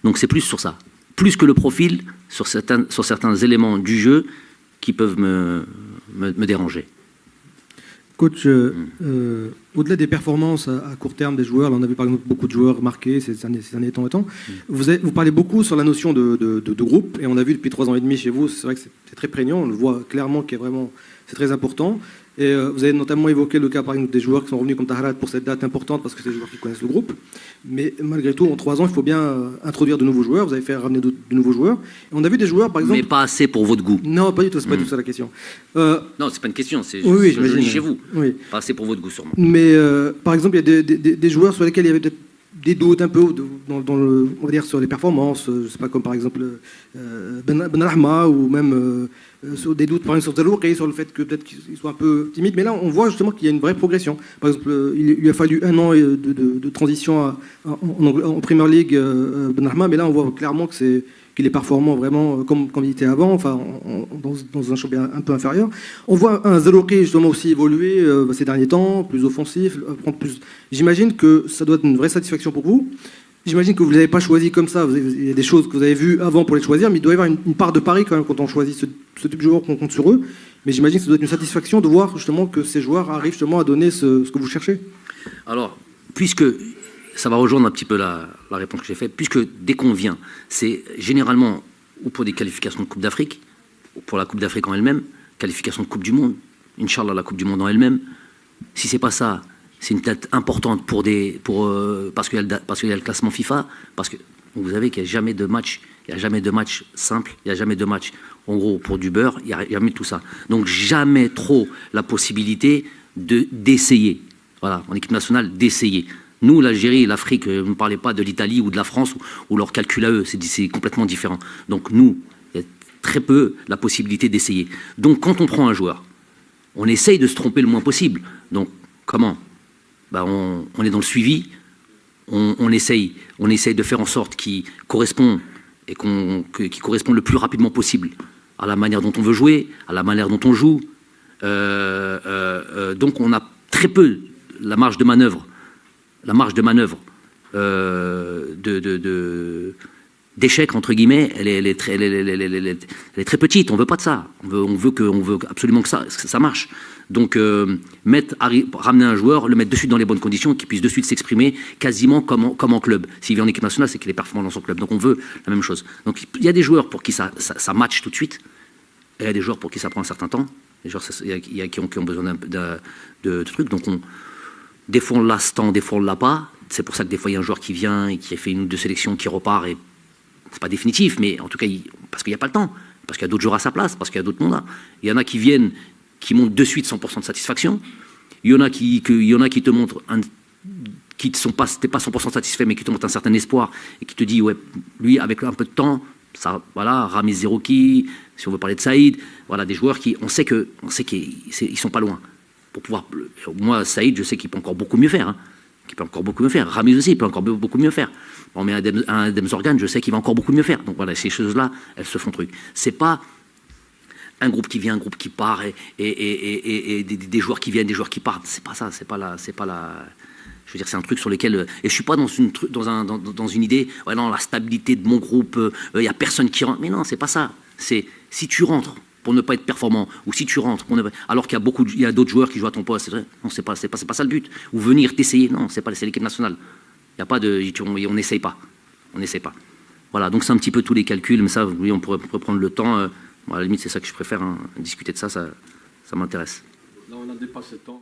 Donc c'est plus sur ça. Plus que le profil, sur certains éléments du jeu qui peuvent me déranger. Coach, au-delà des performances à court terme des joueurs, là on a vu par exemple beaucoup de joueurs marqués ces années temps. Vous parlez beaucoup sur la notion de groupe, et on a vu depuis 3 ans et demi chez vous, c'est vrai que c'est très prégnant, on le voit clairement c'est très important. Et vous avez notamment évoqué le cas par exemple des joueurs qui sont revenus comme Taharat pour cette date importante, parce que c'est des joueurs qui connaissent le groupe. Mais malgré tout, en 3 ans, il faut bien introduire de nouveaux joueurs. Vous avez fait ramener de nouveaux joueurs. Et on a vu des joueurs, par exemple... Mais pas assez pour votre goût. Non, pas du tout, c'est pas du tout ça la question. Non, c'est pas une question, c'est oui, je dis chez vous. Oui. Pas assez pour votre goût, sûrement. Mais par exemple, il y a des joueurs sur lesquels il y avait des doutes un peu on va dire sur les performances, je sais pas, comme par exemple Ben Rahma, ou même sur des doutes par exemple sur Zerouki, sur le fait que peut-être qu'il soit un peu timide, mais là on voit justement qu'il y a une vraie progression. Par exemple, il lui a fallu 1 an de transition en Premier League, Ben Rahma, mais là on voit clairement qu'il est performant vraiment comme il était avant, enfin dans un championnat un peu inférieur. On voit un Zerouki justement aussi évoluer ces derniers temps, plus offensif, prendre plus. J'imagine que ça doit être une vraie satisfaction pour vous. J'imagine que vous ne les avez pas choisis comme ça. Il y a des choses que vous avez vues avant pour les choisir, mais il doit y avoir une part de pari quand même quand on choisit ce type de joueurs qu'on compte sur eux. Mais j'imagine que ça doit être une satisfaction de voir justement que ces joueurs arrivent justement à donner ce que vous cherchez. Alors, puisque ça va rejoindre un petit peu la réponse que j'ai faite, puisque dès qu'on vient, c'est généralement ou pour des qualifications de Coupe d'Afrique, ou pour la Coupe d'Afrique en elle-même, qualification de Coupe du Monde, Inch'Allah la Coupe du Monde en elle-même. Si c'est pas ça, c'est une date importante parce qu'il y a le classement FIFA, parce que vous savez qu'il n'y a jamais de match, simple, il n'y a jamais de match, en gros, pour du beurre, il n'y a jamais tout ça. Donc jamais trop la possibilité d'essayer, voilà, en équipe nationale, d'essayer. Nous, l'Algérie et l'Afrique, ne parlez pas de l'Italie ou de la France, ou leur calcul à eux, c'est complètement différent. Donc nous, il y a très peu la possibilité d'essayer. Donc quand on prend un joueur, on essaye de se tromper le moins possible. Donc comment ? On est dans le suivi, on essaye de faire en sorte qu'il correspond le plus rapidement possible à la manière dont on veut jouer, à la manière dont on joue. Donc on a très peu la marge de manœuvre d'échec entre guillemets, elle est très petite. On veut pas de ça. On veut absolument que ça marche. Donc ramener un joueur, le mettre de suite dans les bonnes conditions, qu'il puisse de suite s'exprimer quasiment comme en club. S'il vient en équipe nationale, c'est qu'il est performant dans son club. Donc on veut la même chose. Donc il y a des joueurs pour qui ça match tout de suite, et il y a des joueurs pour qui ça prend un certain temps. Il y a qui ont besoin de trucs. Donc des fois on l'a ce temps, des fois on l'a pas. C'est pour ça que des fois il y a un joueur qui vient et qui a fait une ou deux sélections, qui repart, et c'est pas définitif, mais en tout cas parce qu'il n'y a pas le temps, parce qu'il y a d'autres joueurs à sa place, parce qu'il y a d'autres mandats. Il y en a qui viennent, qui montrent de suite 100% de satisfaction. Il y en a qui te montrent t'es pas 100% satisfait, mais qui te montrent un certain espoir et qui te dit ouais, lui avec un peu de temps, ça, voilà, Ramiz Zerouki, si on veut parler de Saïd, voilà, des joueurs qui, on sait qu'ils sont pas loin. Pour pouvoir, moi Saïd, je sais qu'il peut encore beaucoup mieux faire. Ramiz aussi, il peut encore beaucoup mieux faire. On met un Demzorgan, je sais qu'il va encore beaucoup mieux faire. Donc voilà, ces choses-là, elles se font truc. C'est pas un groupe qui vient, un groupe qui part, et des joueurs qui viennent, des joueurs qui partent. C'est pas ça, c'est pas la. Je veux dire, c'est un truc sur lequel. Et je suis pas dans une idée. Ouais, non, la stabilité de mon groupe, il y a personne qui rentre. Mais non, c'est pas ça. C'est si tu rentres pour ne pas être performant, ou si tu rentres alors qu'il y a d'autres joueurs qui jouent à ton poste. Non, c'est pas ça le but. Ou venir t'essayer. Non, c'est l'équipe nationale. Il y a pas de. On n'essaye pas. Voilà. Donc c'est un petit peu tous les calculs, mais ça, oui, on pourrait prendre le temps. À la limite, c'est ça que je préfère, hein. Discuter de ça m'intéresse. Là, on a dépassé le temps.